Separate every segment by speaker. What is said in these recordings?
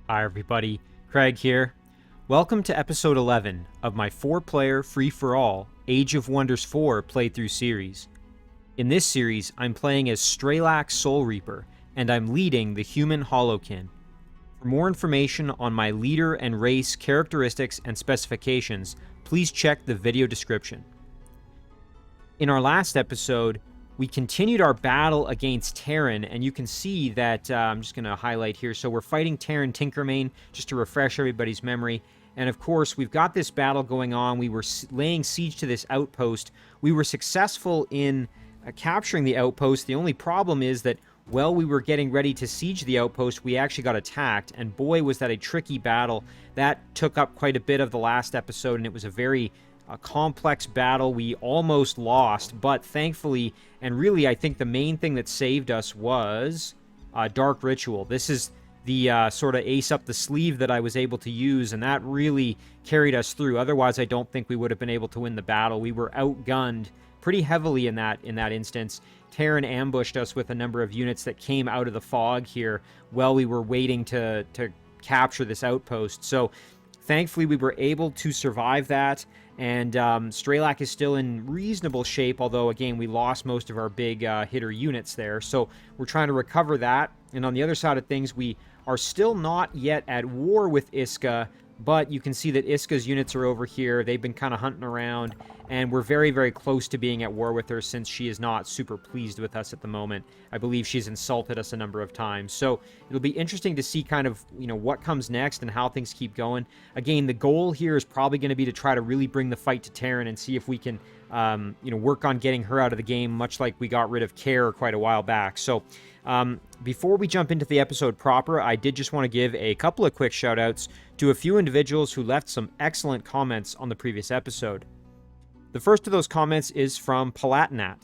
Speaker 1: Hi everybody, Craig here. Welcome to episode 11 of my 4-player free-for-all Age of Wonders 4 playthrough series. In this series, I'm playing as Straelak Soulreaper, and I'm leading the human Hollowkin. For more information on my leader and race characteristics and specifications, please check the video description. In our last episode, we continued our battle against Terran, and you can see that, I'm just going to highlight here, so we're fighting Terran Tinkermane, just to refresh everybody's memory, and of course, we've got this battle going on. We were laying siege to this outpost. We were successful in capturing the outpost. The only problem is that while we were getting ready to siege the outpost, we actually got attacked, and boy, was that a tricky battle. That took up quite a bit of the last episode, and it was a very complex battle. We almost lost, but thankfully, and really I think the main thing that saved us was Dark Ritual. This is the sort of ace up the sleeve that I was able to use, and that really carried us through. Otherwise, I don't think we would have been able to win the battle. We were outgunned pretty heavily in that instance. Terran ambushed us with a number of units that came out of the fog here while we were waiting to capture this outpost. So thankfully, we were able to survive that, and Straelak is still in reasonable shape, although, again, we lost most of our big hitter units there. So we're trying to recover that, and on the other side of things, we are still not yet at war with Iska, but you can see that Iska's units are over here. They've been kind of hunting around, and we're very, very close to being at war with her since she is not super pleased with us at the moment. I believe she's insulted us a number of times. So it'll be interesting to see kind of, what comes next and how things keep going. Again, the goal here is probably going to be to try to really bring the fight to Terran and see if we can, work on getting her out of the game, much like we got rid of Care quite a while back. So before we jump into the episode proper, I did just want to give a couple of quick shout-outs to a few individuals who left some excellent comments on the previous episode. The first of those comments is from Palatnat.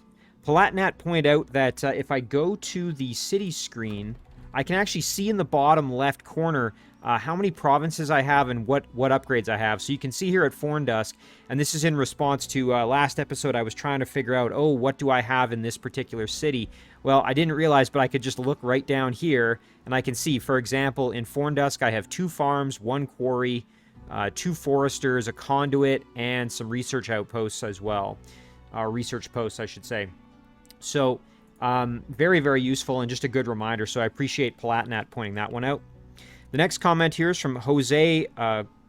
Speaker 1: Palatnat pointed out that if I go to the city screen, I can actually see in the bottom left corner how many provinces I have and what upgrades I have. So you can see here at Forndusk, and this is in response to last episode, I was trying to figure out, what do I have in this particular city? Well, I didn't realize, but I could just look right down here, and I can see, for example, in Forndusk, I have 2 farms, 1 quarry, 2 foresters, a conduit, and some research outposts as well. Research posts, I should say. So, very, very useful and just a good reminder, so I appreciate Palatnat pointing that one out. The next comment here is from Jose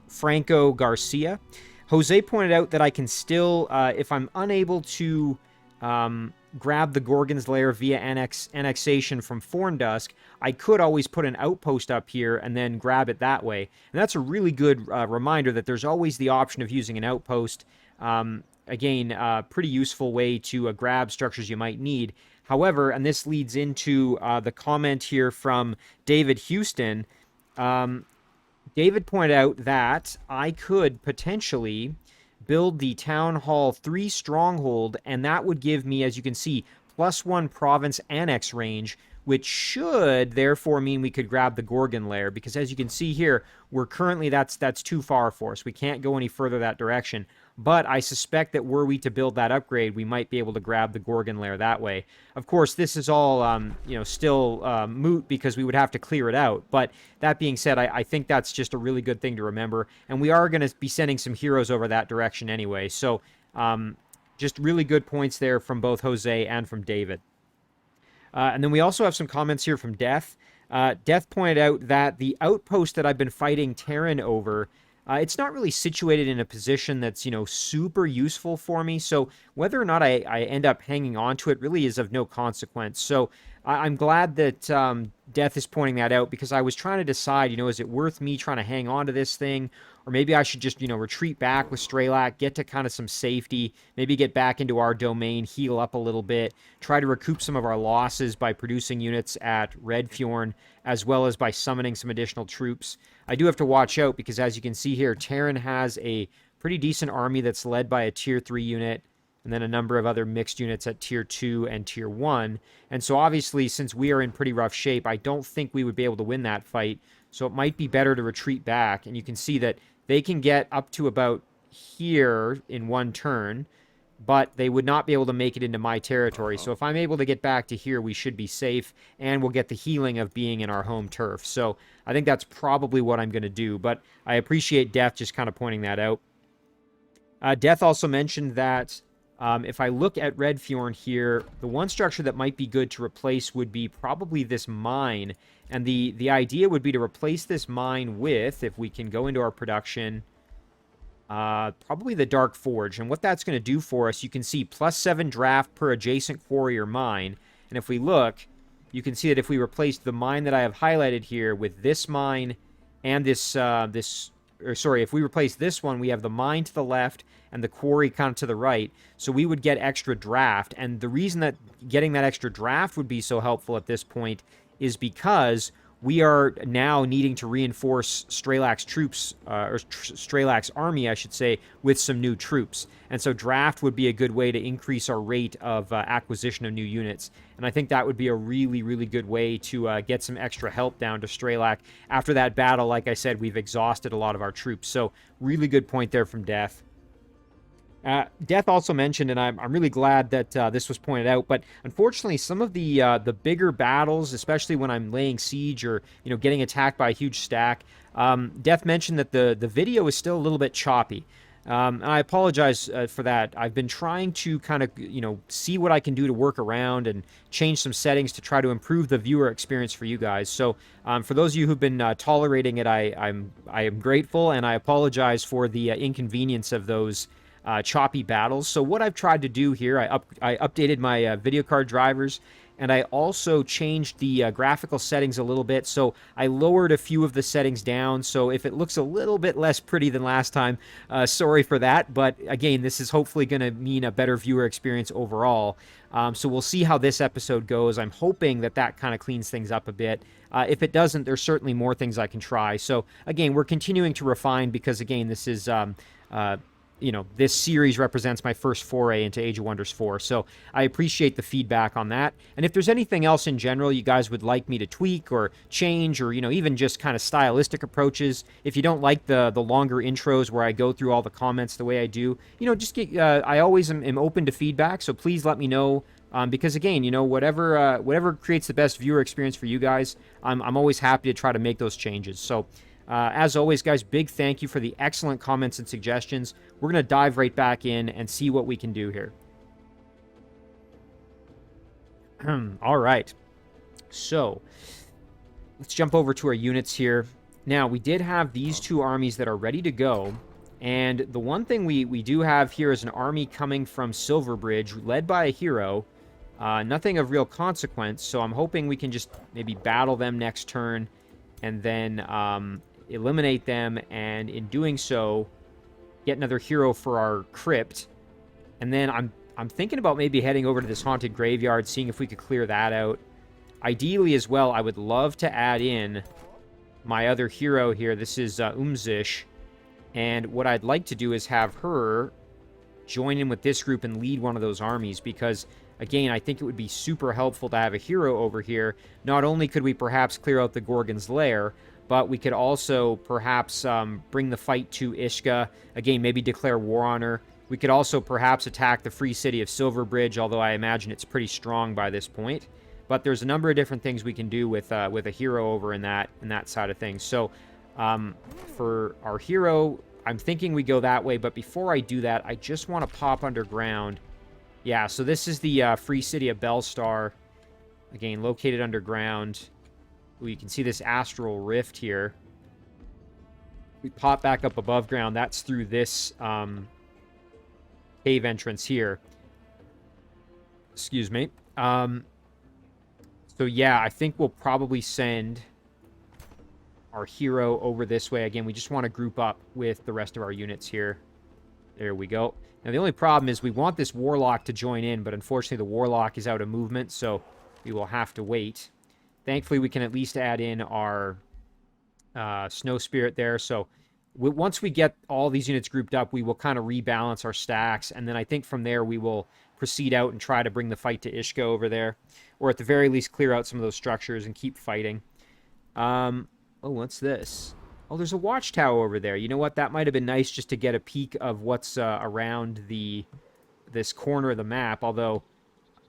Speaker 1: Franco Garcia. Jose pointed out that I can still, if I'm unable to grab the Gorgon's Lair via annexation from Forndusk, I could always put an outpost up here and then grab it that way. And that's a really good reminder that there's always the option of using an outpost. Again, pretty useful way to grab structures you might need. However, and this leads into the comment here from David Houston. David pointed out that I could potentially build the Town Hall 3 stronghold, and that would give me, as you can see, +1 province annex range, which should therefore mean we could grab the Gorgon Lair, because as you can see here, we're currently, that's too far for us. We can't go any further that direction. But I suspect that were we to build that upgrade, we might be able to grab the Gorgon Lair that way. Of course, this is all, still moot because we would have to clear it out. But that being said, I think that's just a really good thing to remember. And we are going to be sending some heroes over that direction anyway. So just really good points there from both Jose and from David. And then we also have some comments here from Death. Death pointed out that the outpost that I've been fighting Terran over, it's not really situated in a position that's, super useful for me. So whether or not I end up hanging on to it really is of no consequence. So I'm glad that Death is pointing that out, because I was trying to decide, is it worth me trying to hang on to this thing? Or maybe I should just, retreat back with Straelak, get to kind of some safety, maybe get back into our domain, heal up a little bit, try to recoup some of our losses by producing units at Redfjorn, as well as by summoning some additional troops. I do have to watch out because, as you can see here, Terran has a pretty decent army that's led by a Tier 3 unit, and then a number of other mixed units at Tier 2 and Tier 1. And so obviously, since we are in pretty rough shape, I don't think we would be able to win that fight. So it might be better to retreat back. And you can see that they can get up to about here in one turn. but they would not be able to make it into my territory. So if I'm able to get back to here, we should be safe, and we'll get the healing of being in our home turf. So I think that's probably what I'm going to do, but I appreciate Death just kind of pointing that out. Death also mentioned that if I look at Redfjorn here, the one structure that might be good to replace would be probably this mine. And the idea would be to replace this mine with, if we can go into our production, probably the Dark Forge. And what that's going to do for us, you can see +7 draft per adjacent quarry or mine. And if we look, you can see that if we replace the mine that I have highlighted here with this mine and if we replace this one, we have the mine to the left and the quarry kind of to the right. So we would get extra draft. And the reason that getting that extra draft would be so helpful at this point is because we are now needing to reinforce Straelak's troops, or Straelak's army, I should say, with some new troops. And so draft would be a good way to increase our rate of acquisition of new units. And I think that would be a really, really good way to get some extra help down to Straelak. After that battle, like I said, we've exhausted a lot of our troops. So really good point there from Death. Death also mentioned, and I'm really glad that this was pointed out, but unfortunately some of the bigger battles, especially when I'm laying siege or getting attacked by a huge stack, Death mentioned that the video is still a little bit choppy. And I apologize for that. I've been trying to kind of see what I can do to work around and change some settings to try to improve the viewer experience for you guys. So for those of you who've been tolerating it, I am grateful, and I apologize for the inconvenience of those choppy battles. So what I've tried to do here, I updated my video card drivers, and I also changed the graphical settings a little bit. So I lowered a few of the settings down. So if it looks a little bit less pretty than last time, sorry for that. But again, this is hopefully going to mean a better viewer experience overall. So we'll see how this episode goes. I'm hoping that kind of cleans things up a bit. If it doesn't, there's certainly more things I can try. So again, we're continuing to refine because again, this is this series represents my first foray into Age of Wonders 4, so I appreciate the feedback on that. And if there's anything else in general you guys would like me to tweak or change, or even just kind of stylistic approaches, if you don't like the longer intros where I go through all the comments the way I do, just get. I always am open to feedback, so please let me know. Because again, whatever creates the best viewer experience for you guys, I'm always happy to try to make those changes. So. As always, guys, big thank you for the excellent comments and suggestions. We're going to dive right back in and see what we can do here. All right. So, let's jump over to our units here. Now, we did have these two armies that are ready to go. And the one thing we do have here is an army coming from Silverbridge, led by a hero. Nothing of real consequence, so I'm hoping we can just maybe battle them next turn. And then eliminate them, and in doing so, get another hero for our crypt. And then I'm thinking about maybe heading over to this haunted graveyard, seeing if we could clear that out. Ideally, as well, I would love to add in my other hero here. This is Umzish, and what I'd like to do is have her join in with this group and lead one of those armies, because again, I think it would be super helpful to have a hero over here. Not only could we perhaps clear out the Gorgon's Lair, but we could also perhaps bring the fight to Ishka. Again, maybe declare war on her. We could also perhaps attack the free city of Silverbridge, although I imagine it's pretty strong by this point. But there's a number of different things we can do with a hero over in that side of things. So for our hero, I'm thinking we go that way. But before I do that, I just want to pop underground. Yeah, so this is the free city of Belstar. Again, located underground. Ooh, you can see this astral rift here. We pop back up above ground. That's through this cave entrance here. Excuse me. So yeah, I think we'll probably send our hero over this way. Again, we just want to group up with the rest of our units here. There we go. Now, the only problem is we want this Warlock to join in, but unfortunately the Warlock is out of movement, so we will have to wait. Thankfully, we can at least add in our Snow Spirit there. So once we get all these units grouped up, we will kind of rebalance our stacks. And then I think from there, we will proceed out and try to bring the fight to Ishka over there. Or at the very least, clear out some of those structures and keep fighting. Oh, what's this? Oh, there's a watchtower over there. You know what? That might have been nice just to get a peek of what's around the this corner of the map, although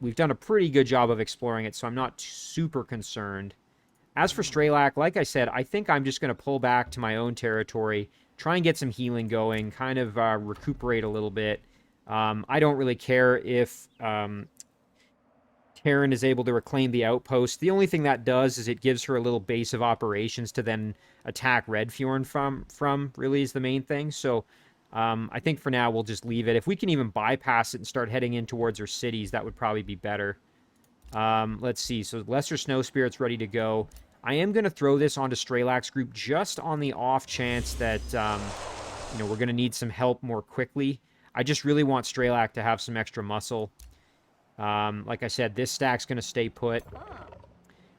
Speaker 1: we've done a pretty good job of exploring it, so I'm not super concerned. As for Straelak, like I said, I think I'm just going to pull back to my own territory, try and get some healing going, kind of recuperate a little bit. I don't really care if Terran is able to reclaim the outpost. The only thing that does is it gives her a little base of operations to then attack Redfjorn from really is the main thing. So I think for now we'll just leave it. If we can even bypass it and start heading in towards our cities, that would probably be better. Let's see. So Lesser Snow Spirit's ready to go. I am going to throw this onto Straelak's group just on the off chance that, we're going to need some help more quickly. I just really want Straelak to have some extra muscle. Like I said, this stack's going to stay put.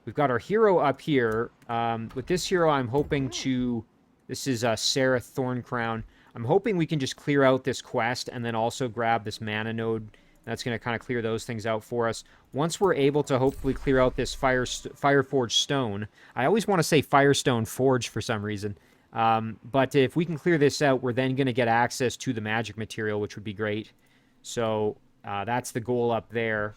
Speaker 1: We've got our hero up here. With this hero, I'm hoping to... This is Sarah Thorncrown. I'm hoping we can just clear out this quest and then also grab this mana node. That's going to kind of clear those things out for us. Once we're able to hopefully clear out this Fireforged Stone... I always want to say Firestone Forge for some reason. But if we can clear this out, we're then going to get access to the magic material, which would be great. So... that's the goal up there.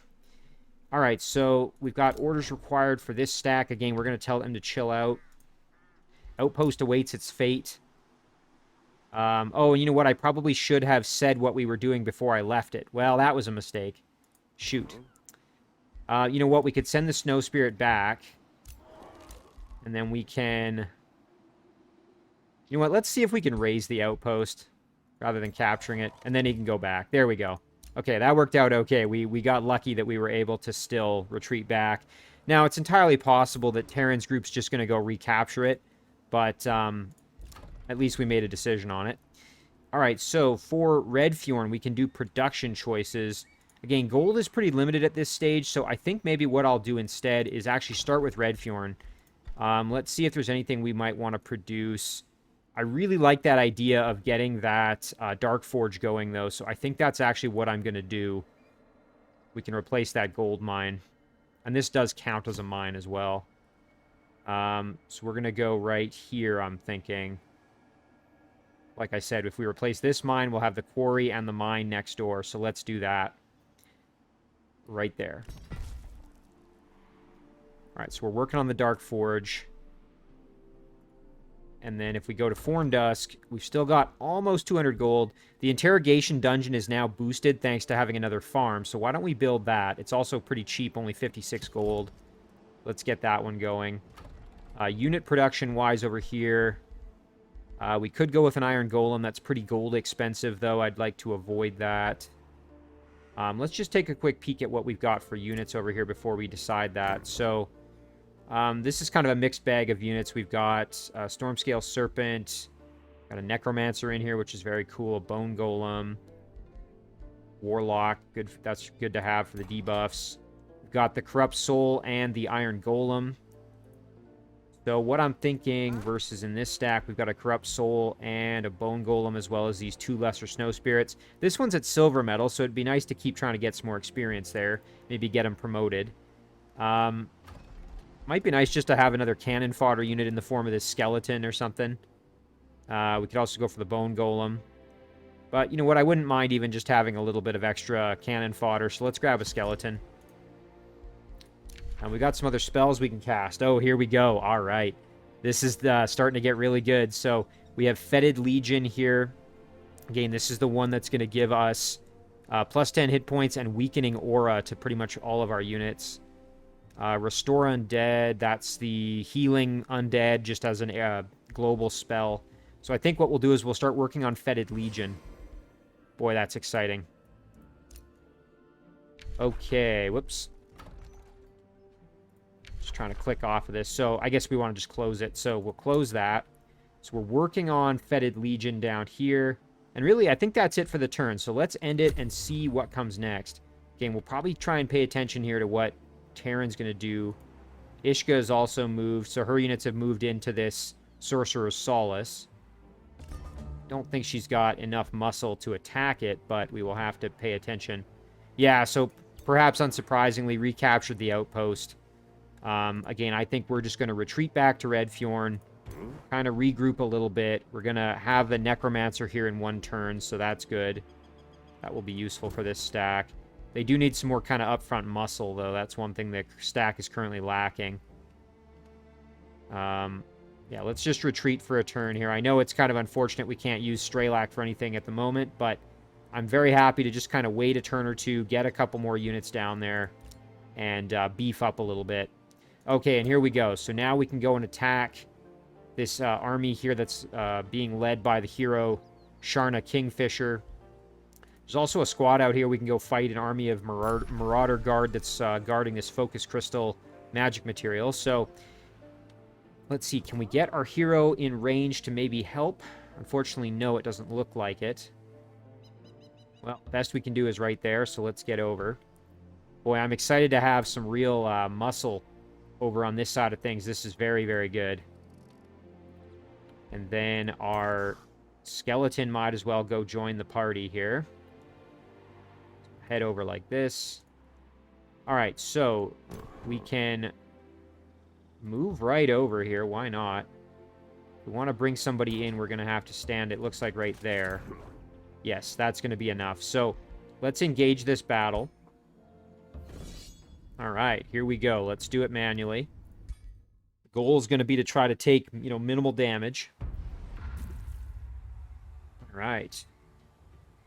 Speaker 1: All right, so we've got orders required for this stack. Again, we're going to tell them to chill out. Outpost awaits its fate. Oh, you know what? I probably should have said what we were doing before I left it. Well, that was a mistake. Shoot. You know what? We could send the Snow Spirit back. And then we can... You know what? Let's see if we can raise the outpost rather than capturing it. And then he can go back. There we go. Okay, that worked out okay. We got lucky that we were able to still retreat back. Now, it's entirely possible that Terran's group's just going to go recapture it, but at least we made a decision on it. All right, so for Redfjorn, we can do production choices. Again, gold is pretty limited at this stage, so I think maybe what I'll do instead is actually start with Redfjorn. Let's see if there's anything we might want to produce. I really like that idea of getting that Dark Forge going, though, so I think that's actually what I'm going to do. We can replace that gold mine. And this does count as a mine as well. So we're going to go right here, I'm thinking. Like I said, if we replace this mine, we'll have the quarry and the mine next door, so let's do that. Right there. Alright, so we're working on the Dark Forge. And then if we go to Forndusk, we've still got almost 200 gold. The interrogation dungeon is now boosted thanks to having another farm. So why don't we build that? It's also pretty cheap, only 56 gold. Let's get that one going. Unit production-wise over here, we could go with an iron golem. That's pretty gold expensive, though. I'd like to avoid that. Let's just take a quick peek at what we've got for units over here before we decide that. So... this is kind of a mixed bag of units. We've got Stormscale Serpent, got a Necromancer in here, which is very cool, a Bone Golem, Warlock, good. That's good to have for the debuffs. We've got the Corrupt Soul and the Iron Golem. So what I'm thinking versus in this stack, we've got a Corrupt Soul and a Bone Golem, as well as these 2 Lesser Snow Spirits. This one's at Silver Metal, so it'd be nice to keep trying to get some more experience there, maybe get them promoted. Might be nice just to have another cannon fodder unit in the form of this skeleton or something. We could also go for the Bone Golem. But, you know what, I wouldn't mind even just having a little bit of extra cannon fodder, so let's grab a skeleton. And we got some other spells we can cast. Oh, here we go. All right. This is starting to get really good. So we have Fetid Legion here. Again, this is the one that's going to give us plus 10 hit points and weakening aura to pretty much all of our units. Restore Undead, that's the healing undead just as a global spell. So I think what we'll do is we'll start working on Fetid Legion. Boy, that's exciting. Okay, whoops. Just trying to click off of this. So I guess we want to just close it. So we'll close that. So we're working on Fetid Legion down here. And really, I think that's it for the turn. So let's end it and see what comes next. Again, we'll probably try and pay attention here to what Terran's going to do. Ishka is also moved, so her units have moved into this Sorcerer's Solace. Don't think she's got enough muscle to attack it, but we will have to pay attention. Yeah, so perhaps unsurprisingly, recaptured the outpost. Again, I think we're just going to retreat back to Redfjorn, kind of regroup a little bit. We're going to have the Necromancer here in one turn, so that's good. That will be useful for this stack. They do need some more kind of upfront muscle, though. That's one thing the stack is currently lacking. Yeah, let's just retreat for a turn here. I know it's kind of unfortunate we can't use Straelak for anything at the moment, but I'm very happy to just kind of wait a turn or two, get a couple more units down there, and beef up a little bit. Okay, and here we go. So now we can go and attack this army here that's being led by the hero Sharna Kingfisher. There's also a squad out here. We can go fight an army of Marauder Guard that's guarding this Focus Crystal magic material. So let's see, can we get our hero in range to maybe help? Unfortunately, no, it doesn't look like it. Well, best we can do is right there, so let's get over. Boy, I'm excited to have some real muscle over on this side of things. This is very, very good. And then our skeleton might as well go join the party here. Head over like this. All right, so we can move right over here. Why not? If we want to bring somebody in, we're going to have to stand, it looks like, right there. Yes, that's going to be enough. So let's engage this battle. All right, here we go. Let's do it manually. The goal is going to be to try to take, minimal damage. All right.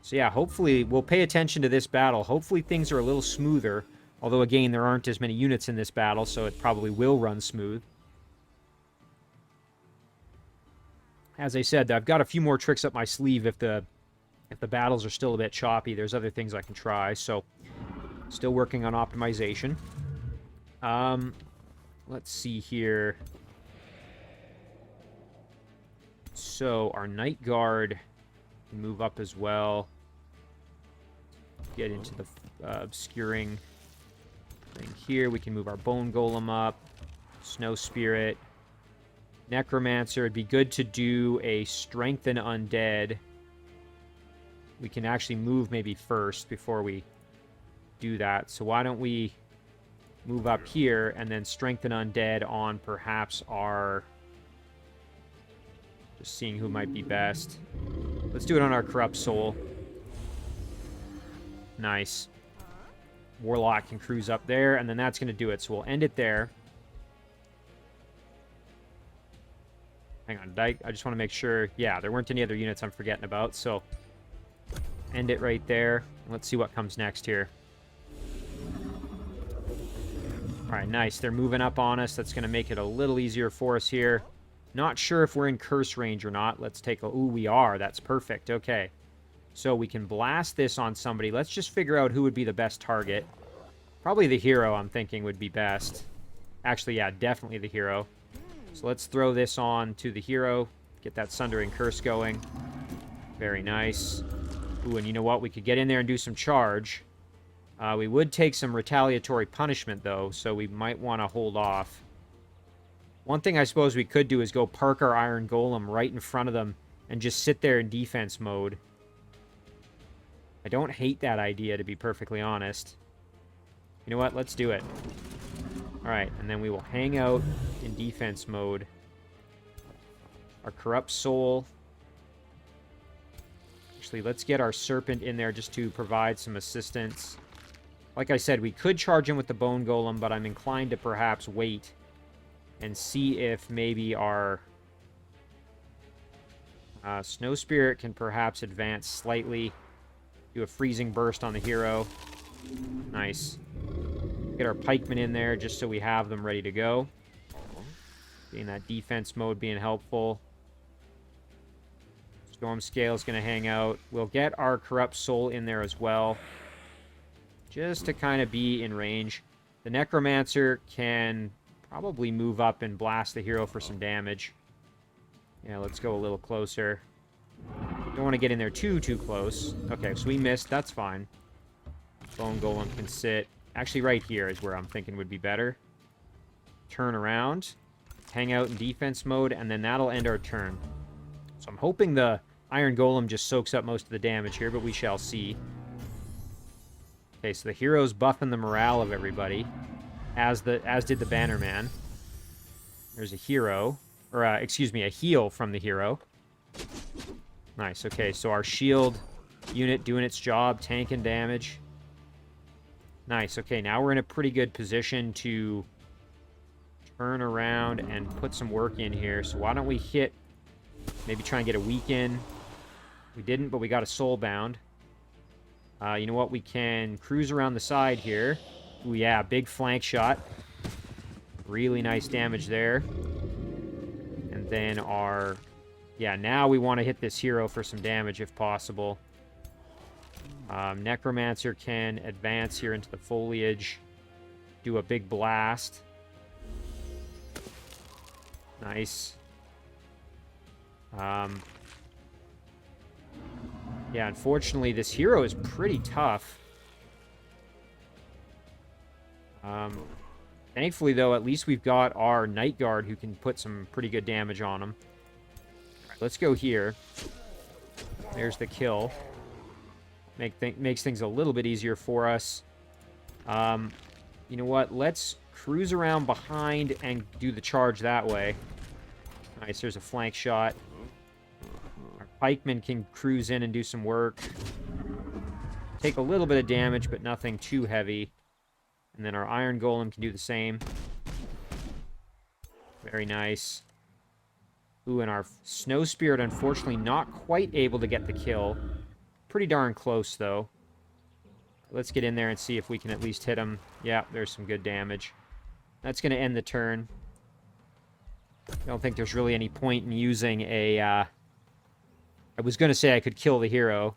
Speaker 1: So yeah, hopefully we'll pay attention to this battle. Hopefully things are a little smoother. Although, again, there aren't as many units in this battle, so it probably will run smooth. As I said, I've got a few more tricks up my sleeve if the battles are still a bit choppy. There's other things I can try, so still working on optimization. Let's see here. So our Night Guard can move up as well. Get into the obscuring thing here. We can move our Bone Golem up. Snow Spirit. Necromancer. It'd be good to do a Strengthen Undead. We can actually move maybe first before we do that. So why don't we move up here and then Strengthen Undead on perhaps our... Just seeing who might be best. Let's do it on our Corrupt Soul. Nice. Warlock can cruise up there, and then that's going to do it. So we'll end it there. Hang on, I just want to make sure... Yeah, there weren't any other units I'm forgetting about, so... End it right there. Let's see what comes next here. Alright, nice. They're moving up on us. That's going to make it a little easier for us here. Not sure if we're in curse range or not. Let's take a... Ooh, we are. That's perfect. Okay. So we can blast this on somebody. Let's just figure out who would be the best target. Probably the hero, I'm thinking, would be best. Actually, yeah, definitely the hero. So let's throw this on to the hero. Get that Sundering Curse going. Very nice. Ooh, and you know what? We could get in there and do some charge. We would take some retaliatory punishment, though, so we might want to hold off. One thing I suppose we could do is go park our Iron Golem right in front of them and just sit there in defense mode. I don't hate that idea, to be perfectly honest. You know what? Let's do it. Alright, and then we will hang out in defense mode. Our Corrupt Soul. Actually, let's get our Serpent in there just to provide some assistance. Like I said, we could charge him with the Bone Golem, but I'm inclined to perhaps wait and see if maybe our Snow Spirit can perhaps advance slightly. Do a Freezing Burst on the hero. Nice. Get our pikemen in there just so we have them ready to go. Being that defense mode being helpful. Storm Scale is going to hang out. We'll get our Corrupt Soul in there as well. Just to kind of be in range. The Necromancer can probably move up and blast the hero for some damage. Yeah, let's go a little closer. Don't want to get in there too close. Okay, so we missed. That's fine. Bone Golem can sit. Actually, right here is where I'm thinking would be better. Turn around. Hang out in defense mode, and then that'll end our turn. So I'm hoping the Iron Golem just soaks up most of the damage here, but we shall see. Okay, so the hero's buffing the morale of everybody, as did the Bannerman. There's a hero, or excuse me, a heal from the hero. Nice. Okay, so our shield unit doing its job, tanking damage. Nice. Okay, now we're in a pretty good position to turn around and put some work in here. So why don't we hit, maybe try and get a weaken. We didn't, but we got a soulbound. You know what? We can cruise around the side here. Ooh, yeah, big flank shot. Really nice damage there. And then our... Yeah, now we want to hit this hero for some damage if possible. Necromancer can advance here into the foliage. Do a big blast. Nice. Yeah, unfortunately, this hero is pretty tough. Thankfully, though, at least we've got our Night Guard who can put some pretty good damage on him. All right, let's go here. There's the kill. Makes things a little bit easier for us. You know what? Let's cruise around behind and do the charge that way. Nice, there's a flank shot. Our pikemen can cruise in and do some work. Take a little bit of damage, but nothing too heavy. And then our Iron Golem can do the same. Very nice. Ooh, and our Snow Spirit, unfortunately, not quite able to get the kill. Pretty darn close, though. Let's get in there and see if we can at least hit him. Yeah, there's some good damage. That's going to end the turn. I don't think there's really any point in using a... I was going to say I could kill the hero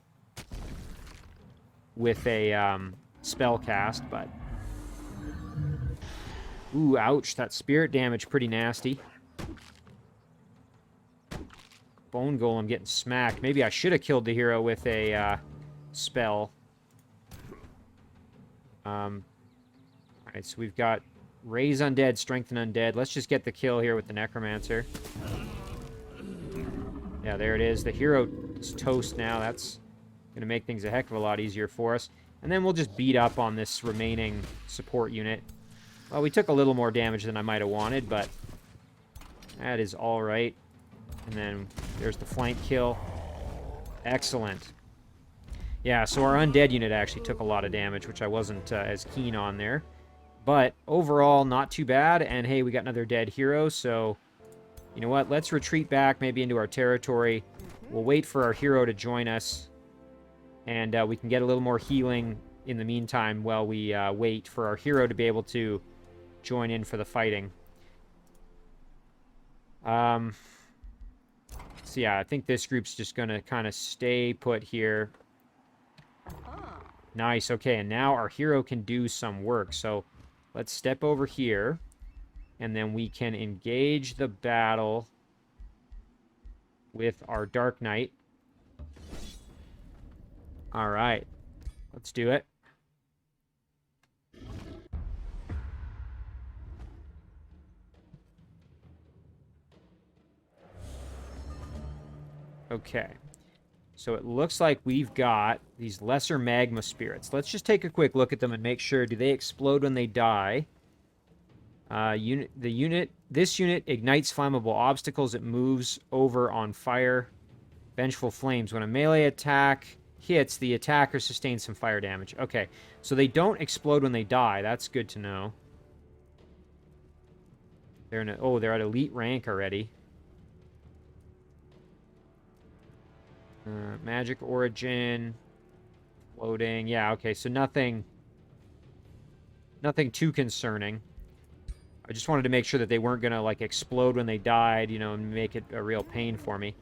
Speaker 1: with a spell cast, but... Ooh, ouch. That spirit damage pretty nasty. Bone Golem getting smacked. Maybe I should have killed the hero with a spell. Alright, so we've got Raise Undead, Strengthen Undead. Let's just get the kill here with the Necromancer. Yeah, there it is. The hero is toast now. That's going to make things a heck of a lot easier for us. And then we'll just beat up on this remaining support unit. Well, we took a little more damage than I might have wanted, but that is all right. And then there's the flank kill. Excellent. Yeah, so our undead unit actually took a lot of damage, which I wasn't as keen on there. But overall, not too bad. And hey, we got another dead hero, so you know what? Let's retreat back maybe into our territory. We'll wait for our hero to join us. And we can get a little more healing in the meantime while we wait for our hero to be able to join in for the fighting. So yeah, I think this group's just going to kind of stay put here. Nice, okay, and now our hero can do some work. So let's step over here, and then we can engage the battle with our Dark Knight. All right, let's do it. Okay, so it looks like we've got these lesser magma spirits. Let's just take a quick look at them and make sure. Do they explode when they die? This unit ignites flammable obstacles. It moves over on fire. Vengeful flames. When a melee attack hits, the attacker sustains some fire damage. Okay, so they don't explode when they die. That's good to know. They're at elite rank already. Magic origin, floating. Yeah, okay, so nothing too concerning. I just wanted to make sure that they weren't gonna like explode when they died, you know, and make it a real pain for me.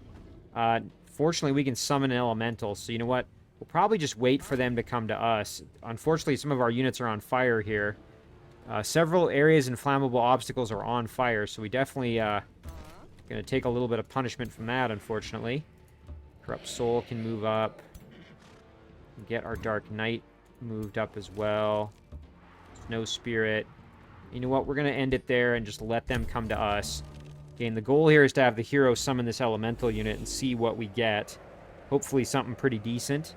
Speaker 1: Fortunately, we can summon an elemental, so you know what? We'll probably just wait for them to come to us. Unfortunately, some of our units are on fire here. Several areas and flammable obstacles are on fire, so we definitely gonna take a little bit of punishment from that, unfortunately. Corrupt Soul can move up. Get our Dark Knight moved up as well. Snow Spirit. You know what? We're going to end it there and just let them come to us. Again, the goal here is to have the hero summon this elemental unit and see what we get. Hopefully something pretty decent.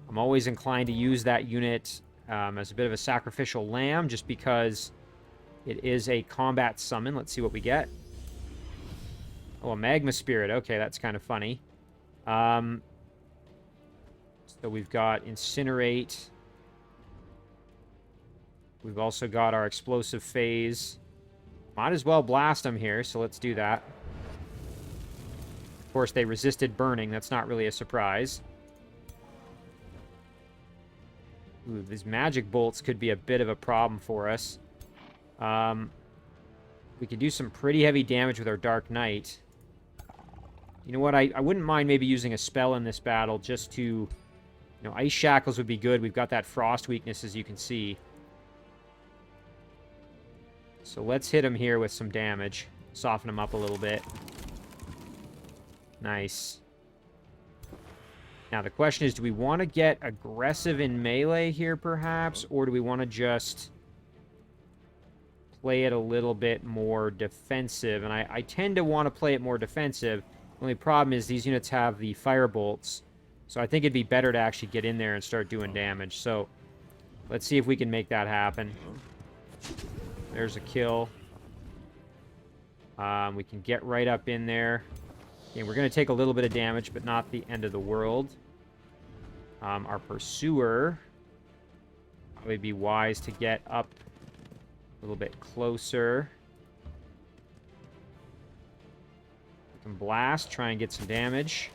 Speaker 1: I'm always inclined to use that unit as a bit of a sacrificial lamb just because it is a combat summon. Let's see what we get. Oh, a Magma Spirit. Okay, that's kind of funny. So we've got Incinerate. We've also got our Explosive Phase. Might as well blast them here, so let's do that. Of course, they resisted burning. That's not really a surprise. Ooh, these magic bolts could be a bit of a problem for us. We could do some pretty heavy damage with our Dark Knight. You know what? I wouldn't mind maybe using a spell in this battle just to... You know, Ice Shackles would be good. We've got that Frost weakness, as you can see. So let's hit him here with some damage. Soften him up a little bit. Nice. Now, the question is, do we want to get aggressive in melee here, perhaps? Or do we want to just play it a little bit more defensive? And I tend to want to play it more defensive. The only problem is these units have the fire bolts. So I think it'd be better to actually get in there and start doing damage. So let's see if we can make that happen. There's a kill. We can get right up in there. Okay, we're going to take a little bit of damage, but not the end of the world. Our Pursuer, probably be wise to get up a little bit closer. We can blast, try and get some damage.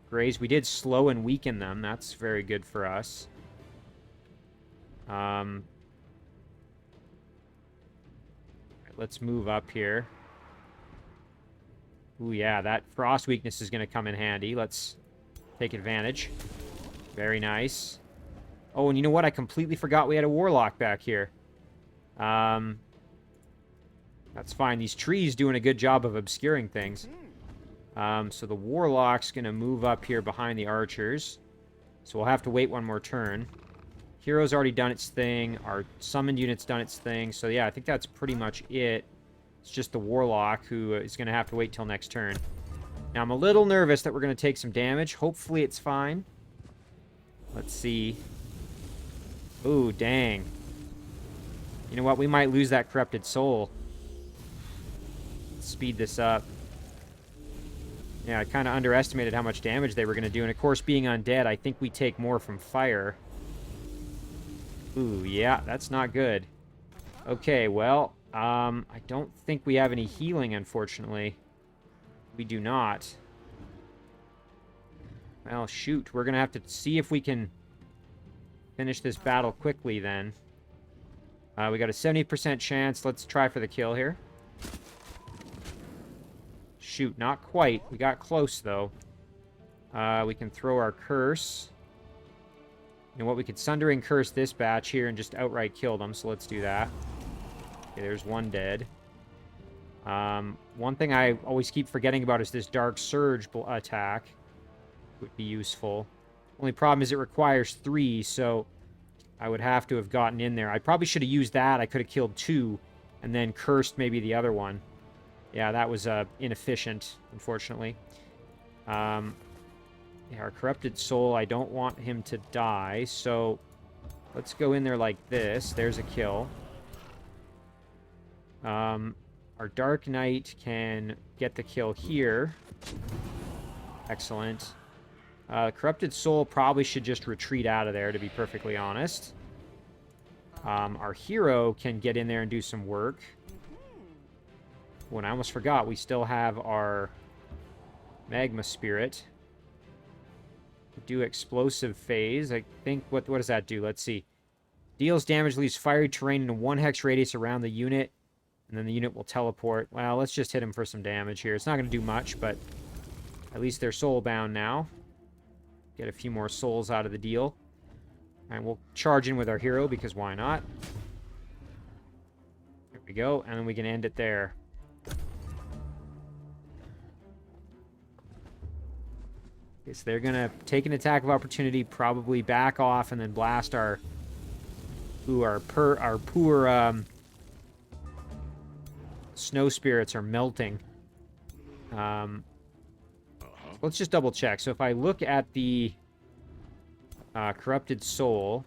Speaker 1: Graze, we did slow and weaken them. That's very good for us. Let's move up here. Ooh, yeah, that frost weakness is going to come in handy. Let's take advantage. Very nice. Oh, and you know what? I completely forgot we had a warlock back here. That's fine. These trees doing a good job of obscuring things. So the warlock's going to move up here behind the archers. So we'll have to wait one more turn. Hero's already done its thing. Our summoned unit's done its thing. So yeah, I think that's pretty much it. It's just the Warlock who is going to have to wait till next turn. Now, I'm a little nervous that we're going to take some damage. Hopefully it's fine. Let's see. Ooh, dang. You know what? We might lose that Corrupted Soul. Let's speed this up. Yeah, I kind of underestimated how much damage they were going to do. And, of course, being undead, I think we take more from fire. Ooh, yeah, that's not good. Okay, well, I don't think we have any healing, unfortunately. We do not. Well, shoot. We're going to have to see if we can finish this battle quickly, then. We got a 70% chance. Let's try for the kill here. Shoot, not quite. We got close, though. We can throw our curse. You know what? We could Sundering Curse this batch here and just outright kill them, so let's do that. Okay, there's one dead. One thing I always keep forgetting about is this Dark Surge attack. Would be useful. Only problem is it requires 3, so I would have to have gotten in there. I probably should have used that. I could have killed 2 and then cursed maybe the other one. Yeah, that was inefficient, unfortunately. Yeah, our Corrupted Soul, I don't want him to die, so let's go in there like this. There's a kill. Our Dark Knight can get the kill here. Excellent. Corrupted Soul probably should just retreat out of there, to be perfectly honest. Our hero can get in there and do some work. When I almost forgot, we still have our Magma Spirit. Do Explosive Phase. I think, what does that do? Let's see. Deals damage, leaves fiery terrain in a 1 hex radius around the unit, and then the unit will teleport. Well, let's just hit him for some damage here. It's not going to do much, but at least they're soul-bound now. Get a few more souls out of the deal. And we'll charge in with our hero, because why not? There we go, and then we can end it there. Okay, so they're going to take an attack of opportunity, probably back off, and then blast our... Ooh, our poor snow spirits are melting. So let's just double check. So if I look at the Corrupted Soul...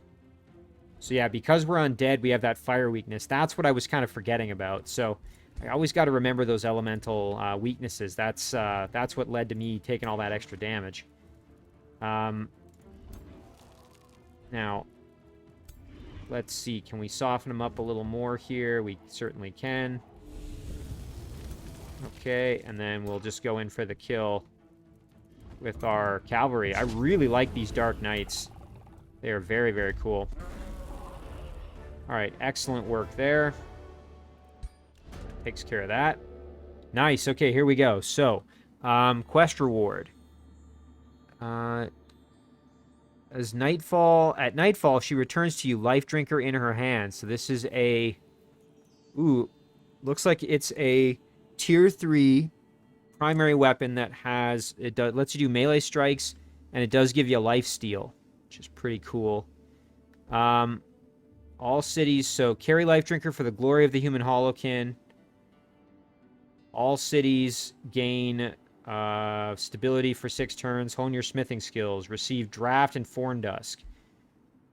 Speaker 1: So yeah, because we're undead, we have that fire weakness. That's what I was kind of forgetting about. So I always got to remember those elemental weaknesses. That's what led to me taking all that extra damage. Now, let's see. Can we soften him up a little more here? We certainly can. Okay, and then we'll just go in for the kill with our cavalry. I really like these Dark Knights. They are very, very cool. All right, excellent work there. Takes care of that. Nice. Okay, here we go. So, quest reward. At nightfall, she returns to you, Life Drinker in her hand. So this is a... Ooh, looks like it's a Tier 3 primary weapon that has... lets you do melee strikes, and it does give you a life steal, which is pretty cool. All cities, so carry Life Drinker for the glory of the human Hollowkin. All cities gain stability for 6 turns. Hone your smithing skills. Receive draft and forn dusk.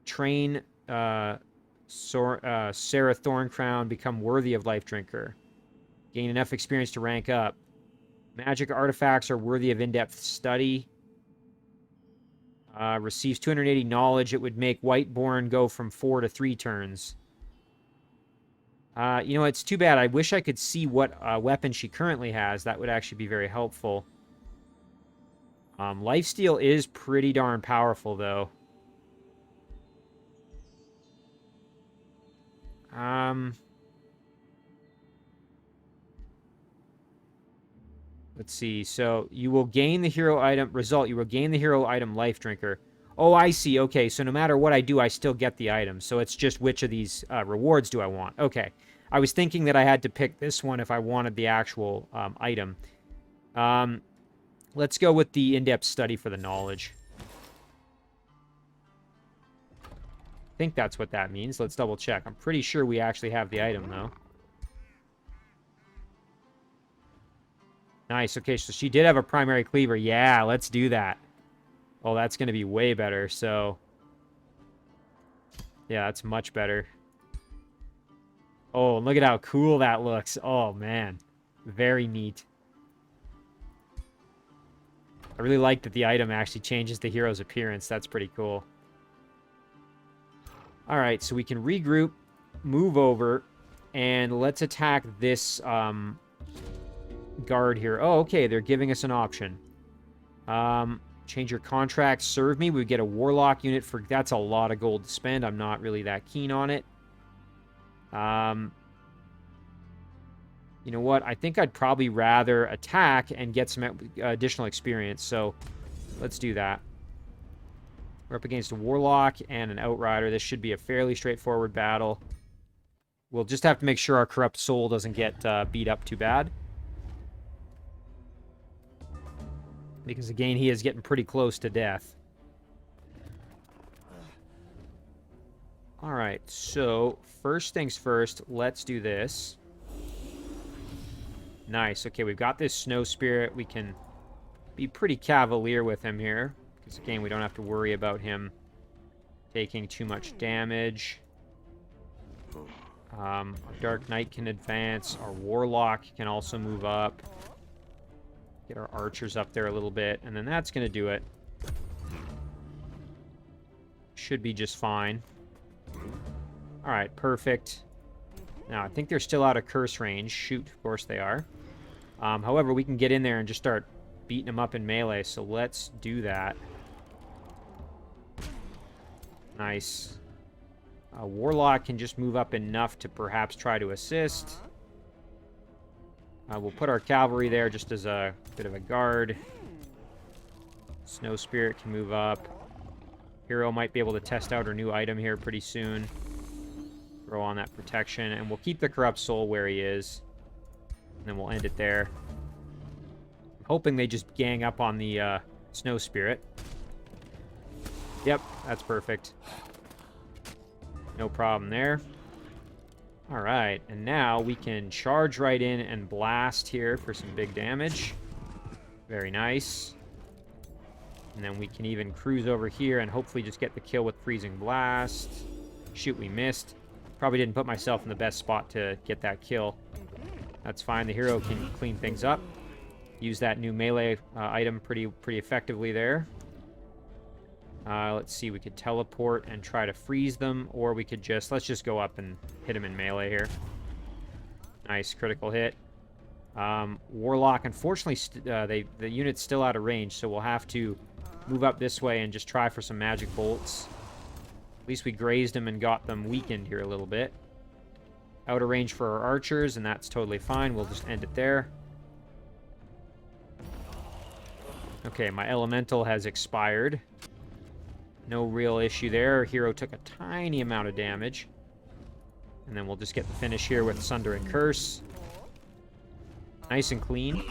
Speaker 1: Train Sarah Thorncrown. Become worthy of Life Drinker. Gain enough experience to rank up. Magic artifacts are worthy of in-depth study. Receives 280 knowledge. It would make Whiteborn go from 4 to 3 turns. You know, it's too bad. I wish I could see what weapon she currently has. That would actually be very helpful. Lifesteal is pretty darn powerful, though. Let's see. So you will gain the hero item result. You will gain the hero item Life Drinker. Oh, I see. Okay, so no matter what I do, I still get the item. So it's just which of these rewards do I want. Okay. I was thinking that I had to pick this one if I wanted the actual item. Let's go with the in-depth study for the knowledge. I think that's what that means. Let's double check. I'm pretty sure we actually have the item, though. Nice. Okay, so she did have a primary cleaver. Yeah, let's do that. Oh, that's going to be way better. So, yeah, that's much better. Oh, look at how cool that looks. Oh, man. Very neat. I really like that the item actually changes the hero's appearance. That's pretty cool. All right, so we can regroup, move over, and let's attack this guard here. Oh, okay, they're giving us an option. Change your contract, serve me. We get a warlock unit for... That's a lot of gold to spend. I'm not really that keen on it. You know what? I think I'd probably rather attack and get some additional experience. So let's do that. We're up against a warlock and an outrider. This should be a fairly straightforward battle. We'll just have to make sure our corrupt soul doesn't get beat up too bad. Because, again, he is getting pretty close to death. Alright, so first things first, let's do this. Nice. Okay, we've got this Snow Spirit. We can be pretty cavalier with him here. Because, again, we don't have to worry about him taking too much damage. Our Dark Knight can advance. Our Warlock can also move up. Get our archers up there a little bit. And then that's going to do it. Should be just fine. Alright, perfect. Now, I think they're still out of curse range. Shoot, of course they are. However, we can get in there and just start beating them up in melee. So let's do that. Nice. Warlock can just move up enough to perhaps try to assist. We'll put our cavalry there just as a bit of a guard. Snow Spirit can move up. Hero might be able to test out her new item here pretty soon. Throw on that protection. And we'll keep the Corrupt Soul where he is. And then we'll end it there. I'm hoping they just gang up on the Snow Spirit. Yep, that's perfect. No problem there. Alright, and now we can charge right in and blast here for some big damage. Very nice. And then we can even cruise over here and hopefully just get the kill with Freezing Blast. Shoot, we missed. Probably didn't put myself in the best spot to get that kill. That's fine, the hero can clean things up. Use that new melee item pretty effectively there. Let's see, we could teleport and try to freeze them, or we could just, let's just go up and hit them in melee here. Nice, critical hit. Warlock, unfortunately, the unit's still out of range, so we'll have to move up this way and just try for some magic bolts. At least we grazed them and got them weakened here a little bit. Out of range for our archers, and that's totally fine. We'll just end it there. Okay, my elemental has expired. No real issue there. Our hero took a tiny amount of damage. And then we'll just get the finish here with Sunder and Curse. Nice and clean.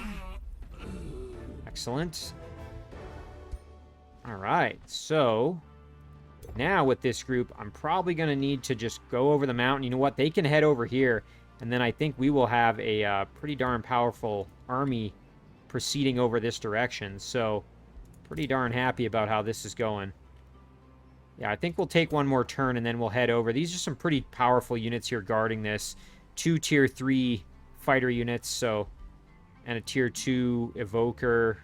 Speaker 1: Excellent. Alright, so now with this group, I'm probably going to need to just go over the mountain. You know what? They can head over here, and then I think we will have a pretty darn powerful army proceeding over this direction. So, pretty darn happy about how this is going. Yeah, I think we'll take one more turn, and then we'll head over. These are some pretty powerful units here guarding this. 2 tier 3 fighter units, so, and a tier 2 evoker.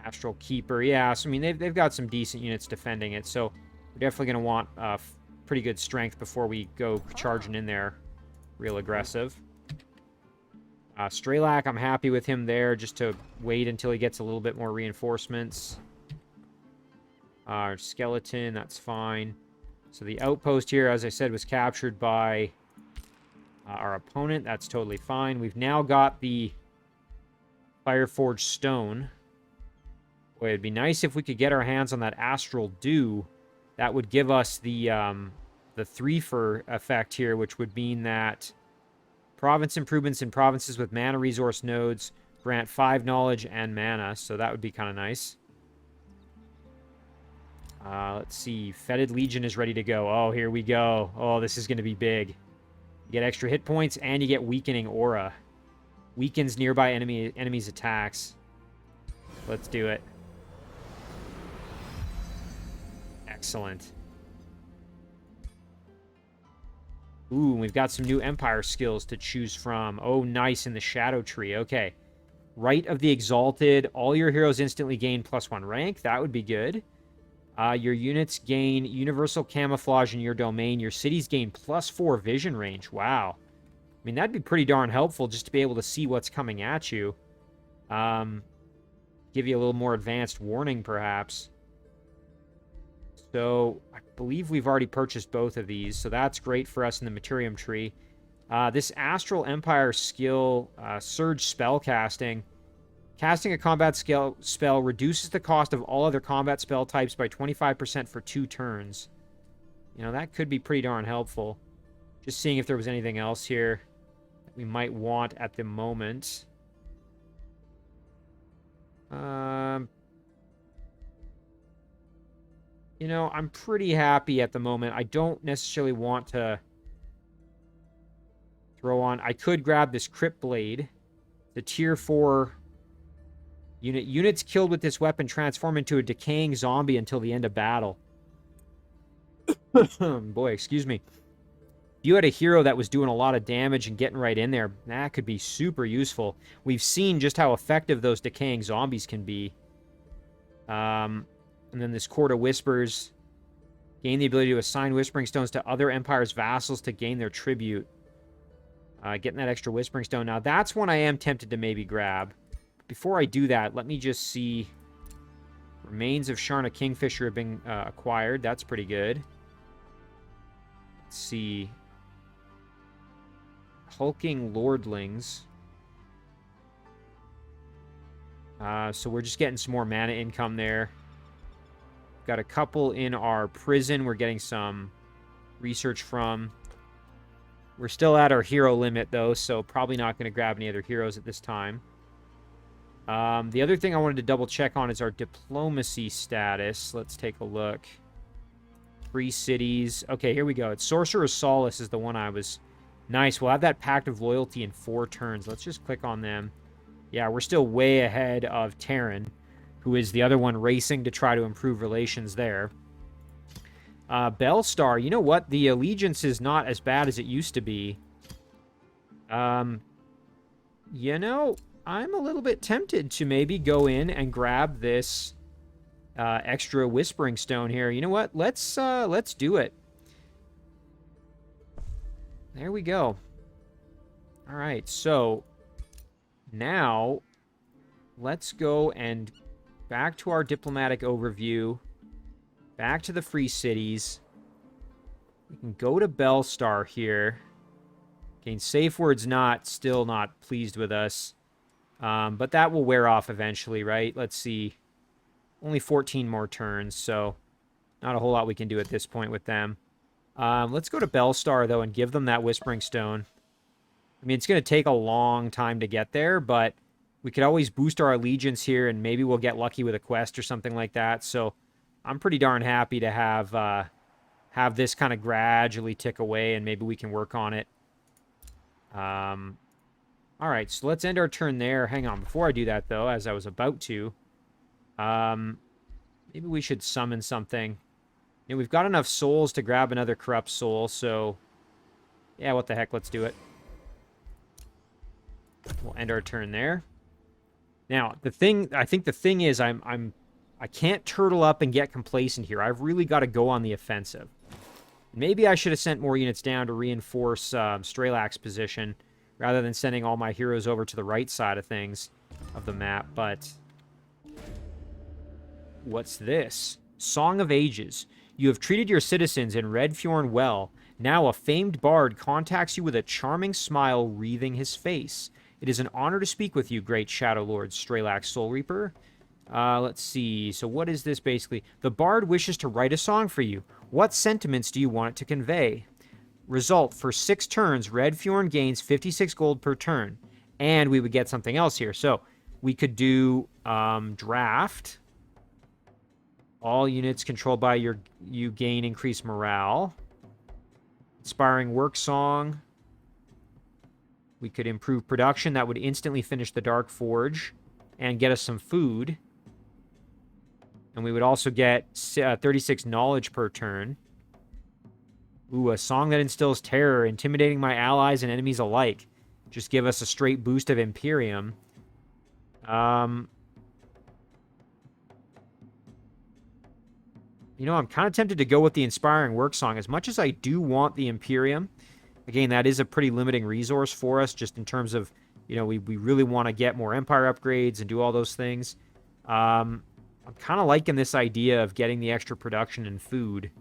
Speaker 1: Astral Keeper, yeah, so I mean, they've got some decent units defending it, so we're definitely going to want pretty good strength before we go charging in there real aggressive. Straelak, I'm happy with him there, just to wait until he gets a little bit more reinforcements. Skeleton, that's fine. So the outpost here, as I said, was captured by our opponent. That's totally fine. We've now got the Fireforged Stone. Boy, it'd be nice if we could get our hands on that Astral Dew. That would give us the 3-for effect here, which would mean that province improvements in provinces with mana resource nodes grant 5 knowledge and mana, so that would be kind of nice. Let's see. Fetid Legion is ready to go. Oh, here we go. Oh, this is going to be big. You get extra hit points, and you get Weakening Aura. Weakens nearby enemies' attacks. Let's do it. Excellent. Ooh, we've got some new Empire skills to choose from. Oh, nice, in the Shadow Tree. Okay. Rite of the Exalted. All your heroes instantly gain +1 rank. That would be good. Your units gain universal camouflage in your domain. Your cities gain +4 vision range. Wow. I mean, that'd be pretty darn helpful just to be able to see what's coming at you. Give you a little more advanced warning, perhaps. So, I believe we've already purchased both of these, so that's great for us in the Materium tree. This Astral Empire skill, Surge Spellcasting. Casting a combat spell reduces the cost of all other combat spell types by 25% for 2 turns. You know, that could be pretty darn helpful. Just seeing if there was anything else here that we might want at the moment. You know, I'm pretty happy at the moment. I don't necessarily want to throw on... I could grab this Crypt Blade. The tier 4... Units killed with this weapon transform into a decaying zombie until the end of battle. Boy, excuse me. If you had a hero that was doing a lot of damage and getting right in there, that could be super useful. We've seen just how effective those decaying zombies can be. And then this Court of Whispers. Gain the ability to assign Whispering Stones to other Empire's vassals to gain their tribute. Getting that extra Whispering Stone. Now, that's one I am tempted to maybe grab. Before I do that, let me just see. Remains of Sharna Kingfisher have been acquired. That's pretty good. Let's see. Hulking Lordlings. So we're just getting some more mana income there. Got a couple in our prison we're getting some research from. We're still at our hero limit, though, so probably not going to grab any other heroes at this time. The other thing I wanted to double check on is our diplomacy status. Let's take a look. 3 cities. Okay, here we go. It's Sorcerer's Solace is the one I was... Nice. We'll have that Pact of Loyalty in 4 turns. Let's just click on them. Yeah, we're still way ahead of Terran, who is the other one racing to try to improve relations there. Bellstar. You know what? The allegiance is not as bad as it used to be. You know... I'm a little bit tempted to maybe go in and grab this extra Whispering Stone here. You know what? Let's do it. There we go. All right, so now let's go and back to our diplomatic overview. Back to the free cities. We can go to Bellstar here. Okay, Safe Word's still not pleased with us. But that will wear off eventually, right? Let's see. Only 14 more turns, so not a whole lot we can do at this point with them. Let's go to Bellstar, though, and give them that Whispering Stone. I mean, it's going to take a long time to get there, but we could always boost our allegiance here, and maybe we'll get lucky with a quest or something like that. So I'm pretty darn happy to have this kind of gradually tick away, and maybe we can work on it. All right, so let's end our turn there. Hang on, before I do that, though, as I was about to, maybe we should summon something. You know, we've got enough souls to grab another Corrupt Soul, so yeah, what the heck, let's do it. We'll end our turn there. Now, I think the thing is, I can't turtle up and get complacent here. I've really got to go on the offensive. Maybe I should have sent more units down to reinforce Straelak's position, rather than sending all my heroes over to the right side of things, of the map, but what's this? Song of Ages. You have treated your citizens in Redfjorn well. Now a famed bard contacts you with a charming smile wreathing his face. It is an honor to speak with you, great Shadow Lord Straelak Soulreaper. Let's see. So what is this basically? The bard wishes to write a song for you. What sentiments do you want it to convey? Result, for 6 turns, Redfjorn gains 56 gold per turn. And we would get something else here. So we could do draft. All units controlled by you gain increased morale. Inspiring work song. We could improve production. That would instantly finish the Dark Forge and get us some food. And we would also get 36 knowledge per turn. Ooh, a song that instills terror, intimidating my allies and enemies alike. Just give us a straight boost of Imperium. You know, I'm kind of tempted to go with the Inspiring Work Song. As much as I do want the Imperium, again, that is a pretty limiting resource for us, just in terms of, you know, we really want to get more Empire upgrades and do all those things. I'm kind of liking this idea of getting the extra production and food.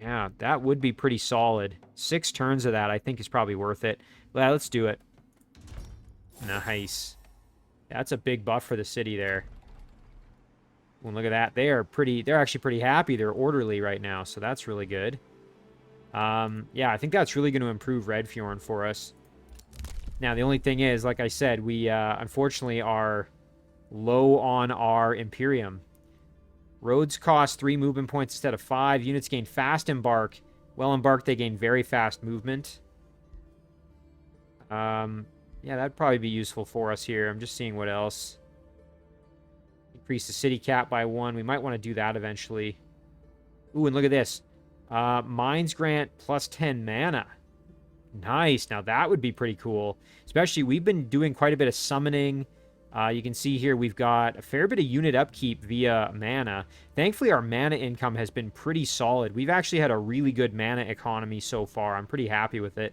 Speaker 1: Yeah, that would be pretty solid. 6 turns of that, I think, is probably worth it. Well, let's do it. Nice. That's a big buff for the city there. Well, look at that. They're actually pretty happy. They're orderly right now, so that's really good. Yeah, I think that's really going to improve Redfjorn for us. Now, the only thing is, like I said, we unfortunately are low on our Imperium. Roads cost 3 movement points instead of 5. Units gain fast embark. Well embarked, they gain very fast movement. Yeah, that'd probably be useful for us here. I'm just seeing what else. Increase the city cap by 1. We might want to do that eventually. Ooh, and look at this. Mines grant plus 10 mana. Nice. Now that would be pretty cool. Especially, we've been doing quite a bit of summoning. You can see here we've got a fair bit of unit upkeep via mana. Thankfully, our mana income has been pretty solid. We've actually had a really good mana economy so far. I'm pretty happy with it.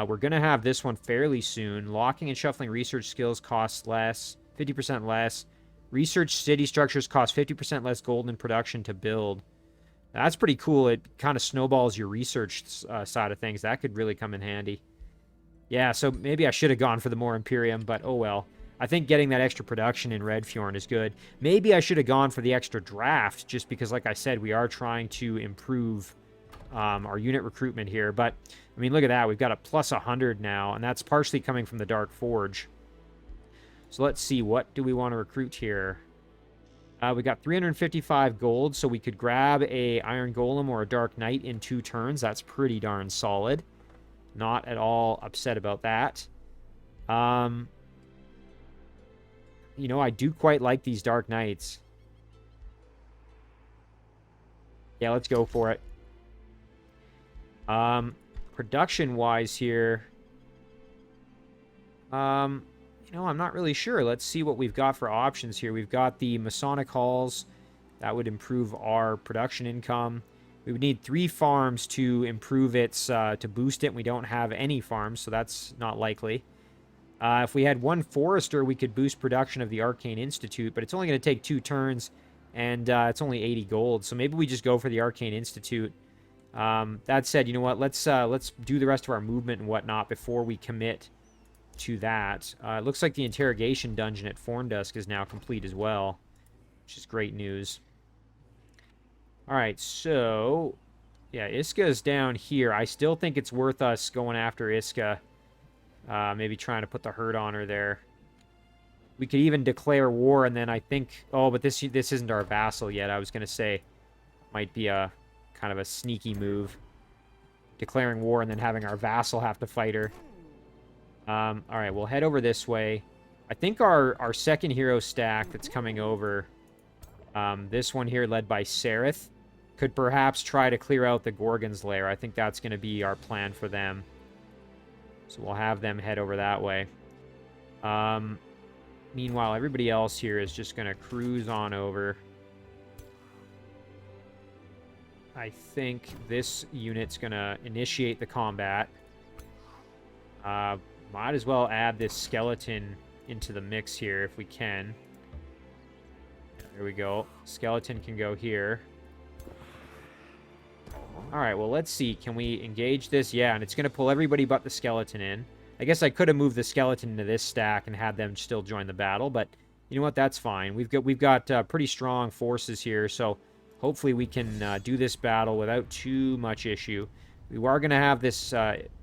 Speaker 1: We're going to have this one fairly soon. Locking and shuffling research skills costs less, 50% less. Research city structures cost 50% less gold in production to build. That's pretty cool. It kind of snowballs your research side of things. That could really come in handy. Yeah, so maybe I should have gone for the more Imperium, but oh well. I think getting that extra production in Redfjorn is good. Maybe I should have gone for the extra draft, just because, like I said, we are trying to improve our unit recruitment here. But, I mean, look at that. We've got a plus 100 now, and that's partially coming from the Dark Forge. So let's see. What do we want to recruit here? We got 355 gold, so we could grab a Iron Golem or a Dark Knight in 2 turns. That's pretty darn solid. Not at all upset about that. You know, I do quite like these Dark Knights. Yeah, let's go for it. Production-wise here... You know, I'm not really sure. Let's see what we've got for options here. We've got the Masonic Halls. That would improve our production income. We would need 3 farms to improve its, to boost it. We don't have any farms, so that's not likely. If we had 1 forester, we could boost production of the Arcane Institute, but it's only going to take 2 turns, and it's only 80 gold. So maybe we just go for the Arcane Institute. That said, you know what? Let's do the rest of our movement and whatnot before we commit to that. It looks like the interrogation dungeon at Forndusk is now complete as well, which is great news. Alright, so yeah, Iska's down here. I still think it's worth us going after Iska. Maybe trying to put the hurt on her there. We could even declare war, and then I think... Oh, but this isn't our vassal yet. I was going to say might be a kind of a sneaky move. Declaring war and then having our vassal have to fight her. Alright, we'll head over this way. I think our second hero stack that's coming over, this one here led by Sereth, could perhaps try to clear out the Gorgon's Lair. I think that's going to be our plan for them. So we'll have them head over that way. Meanwhile, everybody else here is just going to cruise on over. I think this unit's going to initiate the combat. Might as well add this skeleton into the mix here if we can. There we go. Skeleton can go here. Alright, well, let's see. Can we engage this? Yeah, and it's going to pull everybody but the skeleton in. I guess I could have moved the skeleton into this stack and had them still join the battle, but you know what? That's fine. We've got pretty strong forces here, so hopefully we can do this battle without too much issue. We are going to have this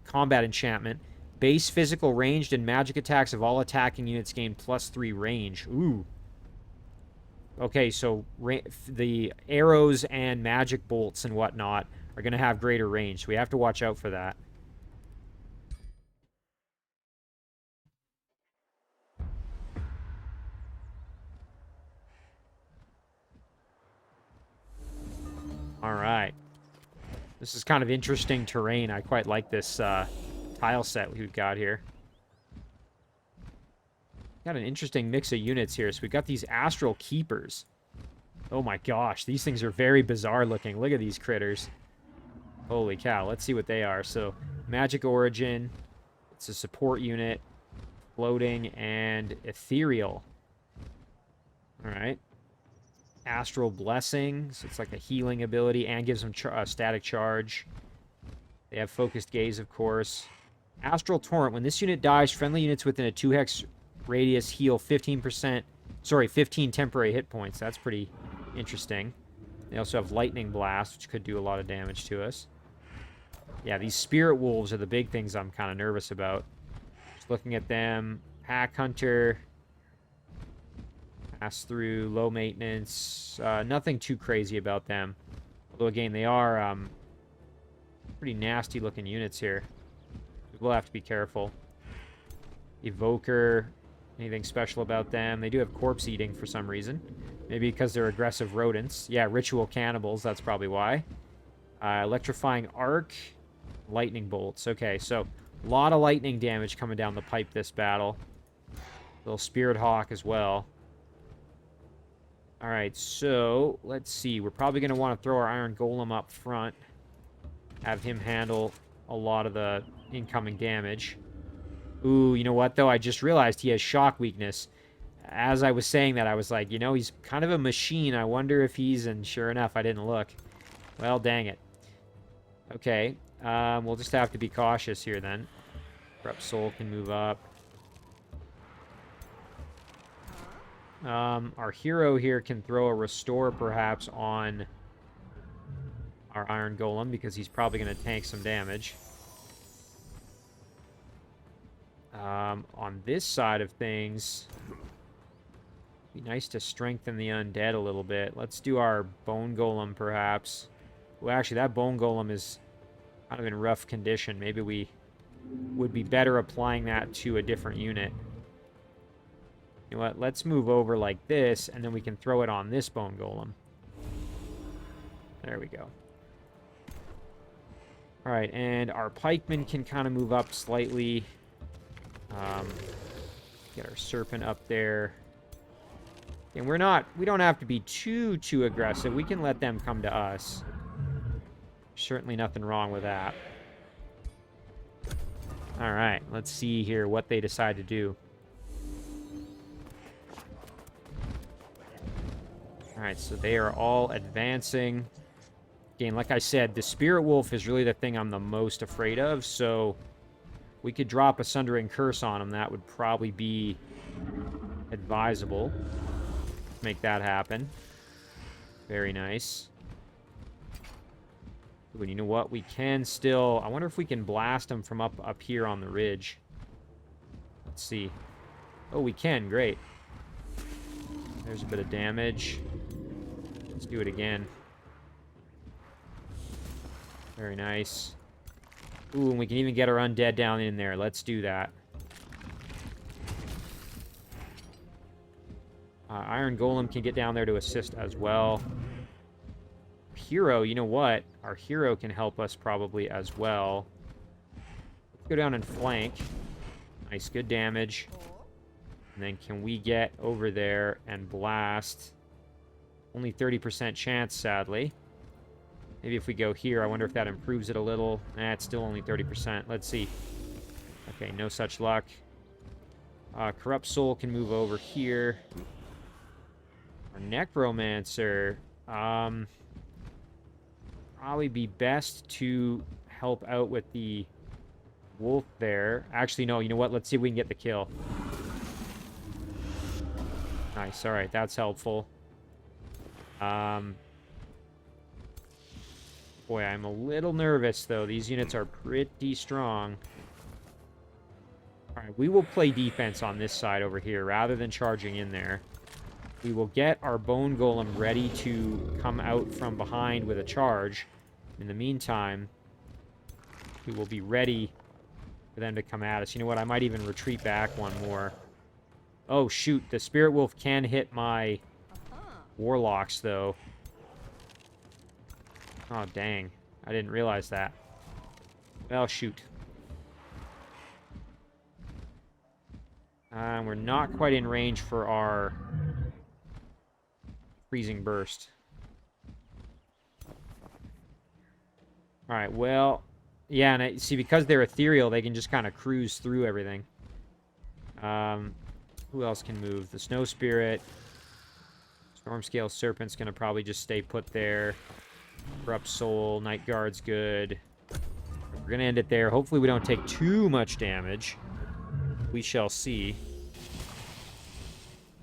Speaker 1: combat enchantment. Base physical ranged and magic attacks of all attacking units gain +3 range. Ooh. Okay, so the arrows and magic bolts and whatnot are going to have greater range, so we have to watch out for that. Alright. This is kind of interesting terrain. I quite like this tile set we've got here. Got an interesting mix of units here. So we got these Astral Keepers. Oh my gosh, these things are very bizarre looking. Look at these critters. Holy cow, let's see what they are. So, Magic Origin, it's a support unit, floating, and ethereal. Alright. Astral Blessing, so it's like a healing ability, and gives them static charge. They have Focused Gaze, of course. Astral Torrent, when this unit dies, friendly units within a 2-hex radius heal 15%, sorry, 15 temporary hit points. That's pretty interesting. They also have Lightning Blast, which could do a lot of damage to us. Yeah, these Spirit Wolves are the big things I'm kind of nervous about. Just looking at them. Pack Hunter. Pass through. Low maintenance. Nothing too crazy about them. Although, again, they are pretty nasty looking units here. We'll have to be careful. Evoker. Anything special about them? They do have corpse eating for some reason. Maybe because they're aggressive rodents. Yeah, ritual cannibals. That's probably why. Electrifying Arc. Lightning bolts. Okay, so a lot of lightning damage coming down the pipe this battle. Little Spirit Hawk as well. Alright, so let's see. We're probably going to want to throw our Iron Golem up front. Have him handle a lot of the incoming damage. Ooh, you know what, though? I just realized he has shock weakness. As I was saying that, I was like, you know, he's kind of a machine. I wonder if he's... And sure enough, I didn't look. Well, dang it. Okay. We'll just have to be cautious here, then. Corrupt Soul can move up. Our hero here can throw a Restore, perhaps, on our Iron Golem, because he's probably going to tank some damage. On this side of things, it'd be nice to strengthen the undead a little bit. Let's do our Bone Golem, perhaps. Well, actually, that Bone Golem is kind of in rough condition. Maybe we would be better applying that to a different unit. You know what? Let's move over like this, and then we can throw it on this Bone Golem. There we go. Alright, and our Pikemen can kind of move up slightly. Get our serpent up there. And we don't have to be too aggressive. We can let them come to us. Certainly nothing wrong with that. All right, let's see here what they decide to do. All right, so they are all advancing. Again, like I said, the Spirit Wolf is really the thing I'm the most afraid of, so we could drop a Sundering Curse on them. That would probably be advisable. Make that happen. Very nice. Ooh, and you know what? We can still... I wonder if we can blast them from up here on the ridge. Let's see. Oh, we can. Great. There's a bit of damage. Let's do it again. Very nice. Ooh, and we can even get our undead down in there. Let's do that. Iron Golem can get down there to assist as well. Hero, you know what? Our hero can help us probably as well. Let's go down and flank. Nice, good damage. And then can we get over there and blast? Only 30% chance, sadly. Maybe if we go here, I wonder if that improves it a little. Nah, it's still only 30%. Let's see. Okay, no such luck. Corrupt Soul can move over here. Our Necromancer. Probably be best to help out with the wolf there. Actually, no, you know what? Let's see if we can get the kill. Nice, alright, that's helpful. Boy, I'm a little nervous, though. These units are pretty strong. Alright, we will play defense on this side over here, rather than charging in there. We will get our Bone Golem ready to come out from behind with a charge. In the meantime, we will be ready for them to come at us. You know what? I might even retreat back one more. Oh, shoot. The Spirit Wolf can hit my Warlocks, though. Oh, dang. I didn't realize that. Well, shoot. We're not quite in range for our Freezing Burst. Alright, well... Yeah, and see, because they're ethereal, they can just kind of cruise through everything. Who else can move? The Snow Spirit. Stormscale Serpent's going to probably just stay put there. Corrupt Soul. Night Guard's good. We're going to end it there. Hopefully we don't take too much damage. We shall see.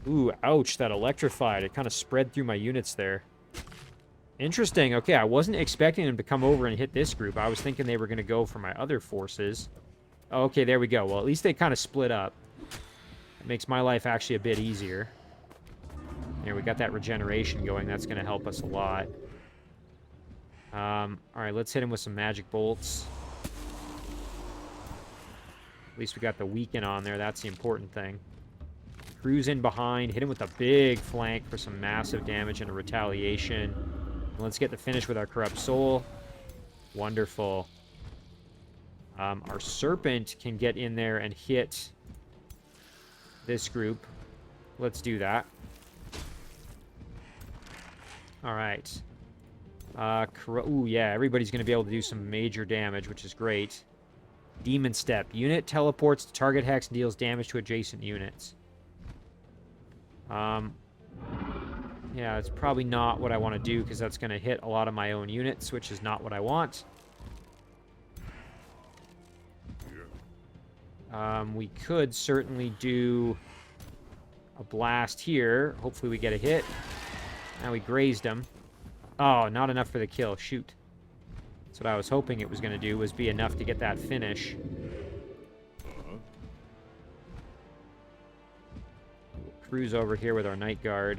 Speaker 1: Ooh, ouch, that electrified. It kind of spread through my units there. Interesting. Okay, I wasn't expecting them to come over and hit this group. I was thinking they were going to go for my other forces. Oh, okay, there we go. Well, at least they kind of split up. It makes my life actually a bit easier. There, we got that regeneration going. That's going to help us a lot. Alright, let's hit him with some magic bolts. At least we got the weaken on there. That's the important thing. Cruise in behind. Hit him with a big flank for some massive damage and a retaliation. And let's get the finish with our Corrupt Soul. Wonderful. Our Serpent can get in there and hit this group. Let's do that. Alright. Ooh, yeah, everybody's going to be able to do some major damage, which is great. Demon Step. Unit teleports to target hex and deals damage to adjacent units. Yeah, it's probably not what I want to do, because that's going to hit a lot of my own units, which is not what I want. We could certainly do a blast here. Hopefully we get a hit. Now we grazed him. Oh, not enough for the kill. Shoot. That's what I was hoping it was going to do, was be enough to get that finish. We'll cruise over here with our Night Guard.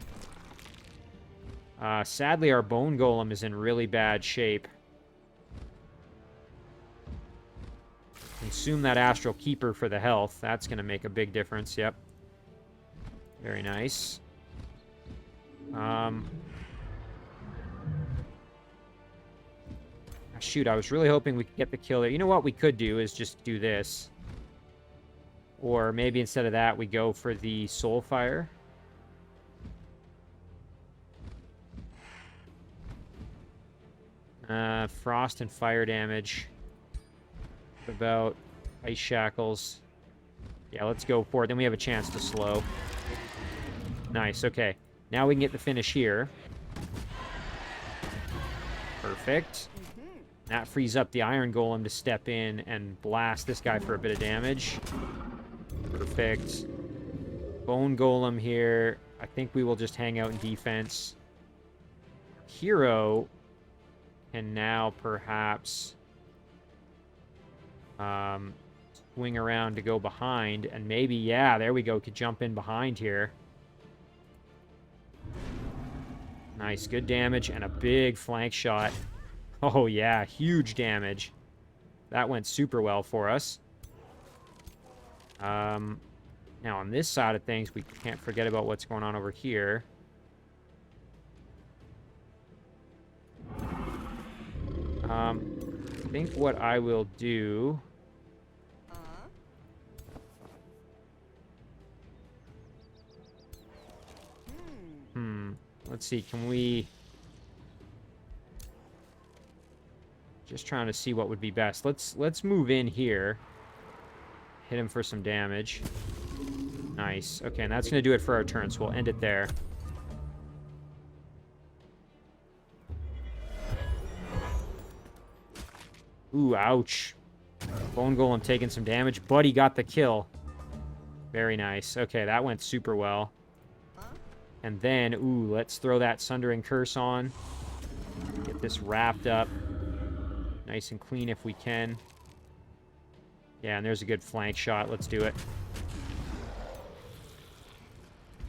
Speaker 1: Sadly, our Bone Golem is in really bad shape. Consume that Astral Keeper for the health. That's going to make a big difference. Yep. Very nice. Shoot, I was really hoping we could get the kill there. You know what we could do is just do this. Or maybe instead of that, we go for the Soulfire. Frost and fire damage. What about Ice Shackles? Yeah, let's go for it. Then we have a chance to slow. Nice, okay. Now we can get the finish here. Perfect. That frees up the Iron Golem to step in and blast this guy for a bit of damage. Perfect. Bone Golem here. I think we will just hang out in defense. Hero can now perhaps swing around to go behind. And maybe, yeah, there we go. Could jump in behind here. Nice, good damage and a big flank shot. Oh, yeah, huge damage. That went super well for us. Now, on this side of things, we can't forget about what's going on over here. I think what I will do... Let's see, can we... Just trying to see what would be best. Let's move in here. Hit him for some damage. Nice. Okay, and that's going to do it for our turn, so we'll end it there. Ooh, ouch. Bone Golem taking some damage, but he got the kill. Very nice. Okay, that went super well. And then, ooh, let's throw that Sundering Curse on. Get this wrapped up. Nice and clean if we can. Yeah, and there's a good flank shot. Let's do it.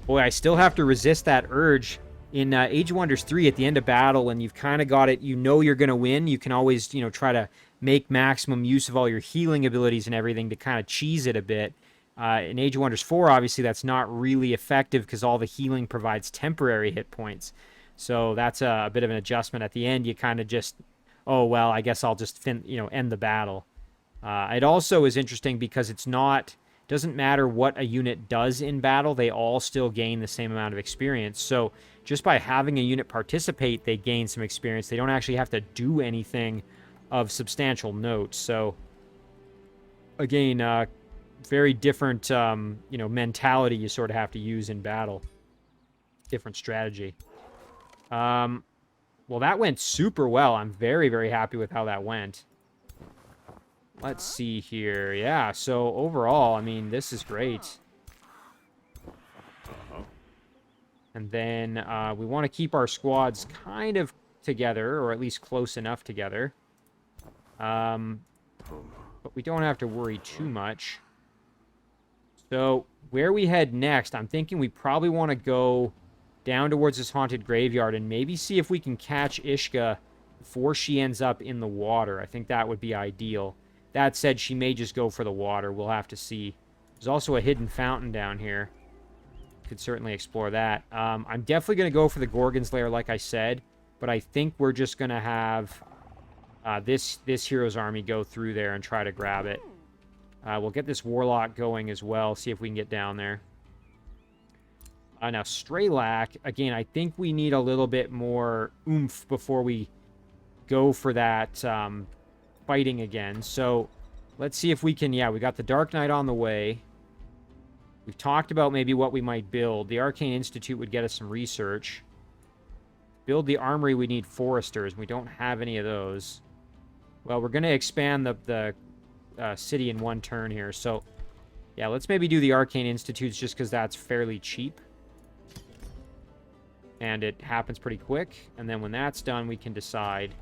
Speaker 1: Boy, I still have to resist that urge. In Age of Wonders 3, at the end of battle, when you've kind of got it, you know you're going to win, you can always, you know, try to make maximum use of all your healing abilities and everything to kind of cheese it a bit. In Age of Wonders 4, obviously, that's not really effective because all the healing provides temporary hit points. So that's a bit of an adjustment. At the end, you kind of just, oh, well, I guess I'll just, end the battle. It also is interesting because it's not... doesn't matter what a unit does in battle, they all still gain the same amount of experience. So just by having a unit participate, they gain some experience. They don't actually have to do anything of substantial note. So again, very different, mentality you sort of have to use in battle. Different strategy. Well, that went super well. I'm very, very happy with how that went. Let's see here. Yeah, so overall, I mean, this is great. And then we want to keep our squads kind of together, or at least close enough together. But we don't have to worry too much. So where we head next, I'm thinking we probably want to go down towards this haunted graveyard and maybe see if we can catch Ishka before she ends up in the water. I think that would be ideal. That said, she may just go for the water. We'll have to see. There's also a hidden fountain down here. Could certainly explore that. I'm definitely going to go for the Gorgon's Lair, like I said. But I think we're just going to have this hero's army go through there and try to grab it. We'll get this Warlock going as well. See if we can get down there. Now, Straelak, again, I think we need a little bit more oomph before we go for that... fighting again. So let's see if we can... Yeah, we got the Dark Knight on the way. We've talked about maybe what we might build. The Arcane Institute would get us some research. Build the Armory, we need Foresters. We don't have any of those. Well, we're going to expand the city in one turn here. So, yeah, let's maybe do the Arcane Institutes just because that's fairly cheap. And it happens pretty quick. And then when that's done, we can decide...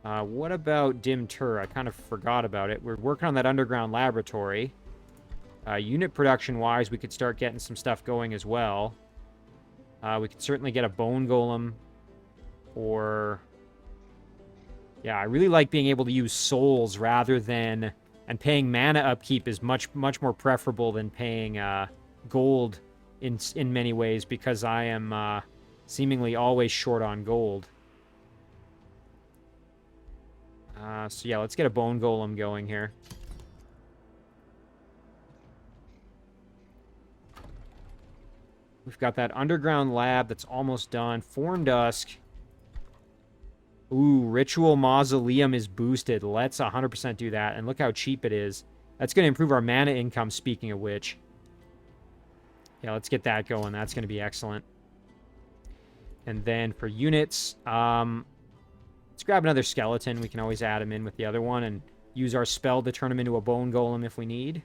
Speaker 1: what about Dim Tur? I kind of forgot about it. We're working on that underground laboratory. Unit production-wise, we could start getting some stuff going as well. We could certainly get a Bone Golem. Or... yeah, I really like being able to use souls rather than... and paying mana upkeep is much more preferable than paying gold in many ways because I am seemingly always short on gold. So yeah, let's get a Bone Golem going here. We've got that underground lab that's almost done. Form Dusk. Ooh, Ritual Mausoleum is boosted. Let's 100% do that. And look how cheap it is. That's going to improve our mana income, speaking of which. Yeah, let's get that going. That's going to be excellent. And then for units, let's grab another skeleton. We can always add him in with the other one and use our spell to turn him into a bone golem if we need.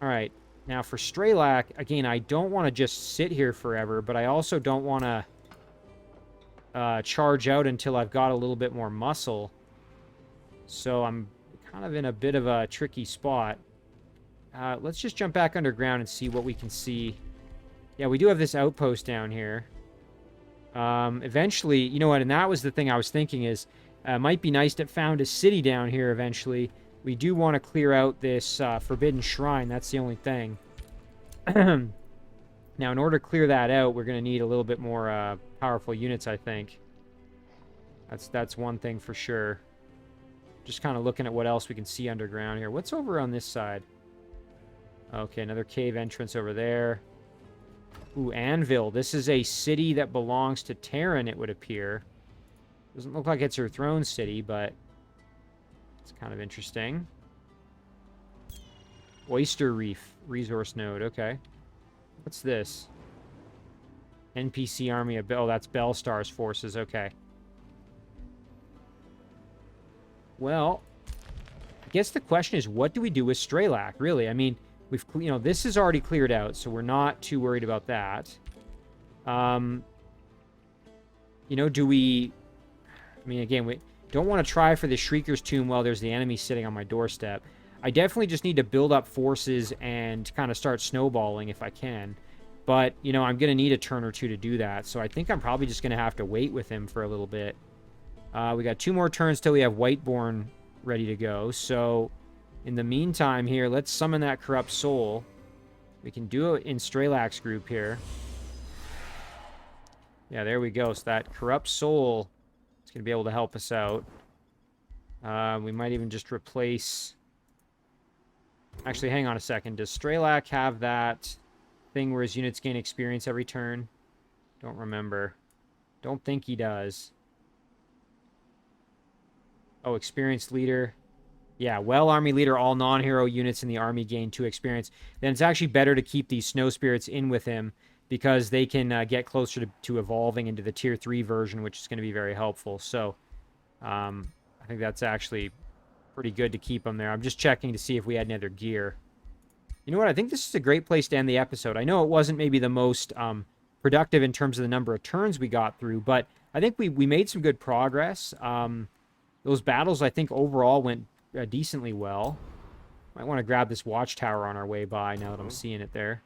Speaker 1: All right. Now for Straelak, again, I don't want to just sit here forever, but I also don't want to charge out until I've got a little bit more muscle. So I'm kind of in a bit of a tricky spot. Let's just jump back underground and see what we can see. Yeah, we do have this outpost down here. Eventually, you know what, and that was the thing I was thinking is, it might be nice to found a city down here eventually. We do want to clear out this Forbidden Shrine. That's the only thing. Now, in order to clear that out, we're going to need a little bit more powerful units, I think. That's one thing for sure. Just kind of looking at what else we can see underground here. What's over on this side? Okay, another cave entrance over there. Ooh, Anvil. This is a city that belongs to Terran, it would appear. Doesn't look like it's her throne city, but it's kind of interesting. Oyster Reef. Resource node. Okay. What's this? NPC army of... Oh, that's Bellstar's forces. Okay. Well, I guess the question is, what do we do with Straelak, really? I mean, we've, you know, this is already cleared out, so we're not too worried about that. You know, do we... I mean, again, we don't want to try for the Shrieker's Tomb while there's the enemy sitting on my doorstep. I definitely just need to build up forces and kind of start snowballing if I can. But, you know, I'm going to need a turn or two to do that. So I think I'm probably just going to have to wait with him for a little bit. We got 2 more turns till we have Whiteborn ready to go. So in the meantime here, let's summon that Corrupt Soul. We can do it in Straelak's group here. Yeah, there we go. So that Corrupt Soul is going to be able to help us out. We might even just replace... Actually, hang on a second. Does Straelak have that thing where his units gain experience every turn? Don't remember. Don't think he does. Oh, experienced leader. Yeah, well, army leader, all non-hero units in the army gain 2 experience. Then it's actually better to keep these snow spirits in with him because they can get closer to evolving into the tier 3 version, which is going to be very helpful. So, I think that's actually pretty good to keep them there. I'm just checking to see if we had any other gear. You know what? I think this is a great place to end the episode. I know it wasn't maybe the most productive in terms of the number of turns we got through, but I think we made some good progress. Those battles, I think, overall went decently well. Might want to grab this watchtower on our way by now that I'm seeing it there.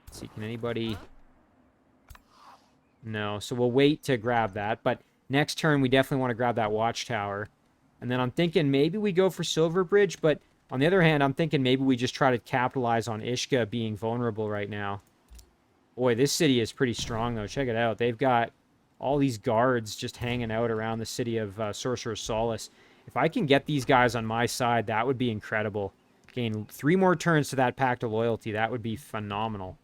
Speaker 1: Let's see, can anybody... No, so we'll wait to grab that, but next turn we definitely want to grab that watchtower. And then I'm thinking maybe we go for Silverbridge, but on the other hand, I'm thinking maybe we just try to capitalize on Ishka being vulnerable right now. Boy, this city is pretty strong, though. Check it out. They've got all these guards just hanging out around the city of Sorcerer's Solace. If I can get these guys on my side, that would be incredible. Gain 3 more turns to that Pact of Loyalty. That would be phenomenal.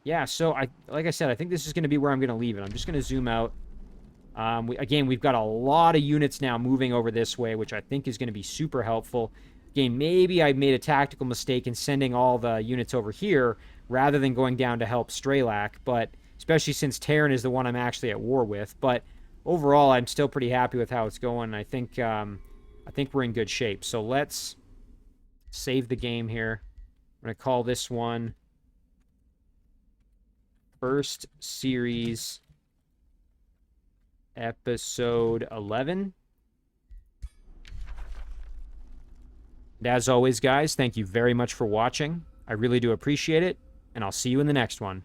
Speaker 1: Yeah, so like I said, I think this is going to be where I'm going to leave it. I'm just going to zoom out. Again, we've got a lot of units now moving over this way, which I think is going to be super helpful. Again, maybe I made a tactical mistake in sending all the units over here rather than going down to help Straelak, but especially since Terran is the one I'm actually at war with. But overall, I'm still pretty happy with how it's going. I think we're in good shape. So let's save the game here. I'm going to call this one First Series Episode 11. And as always, guys, thank you very much for watching. I really do appreciate it, and I'll see you in the next one.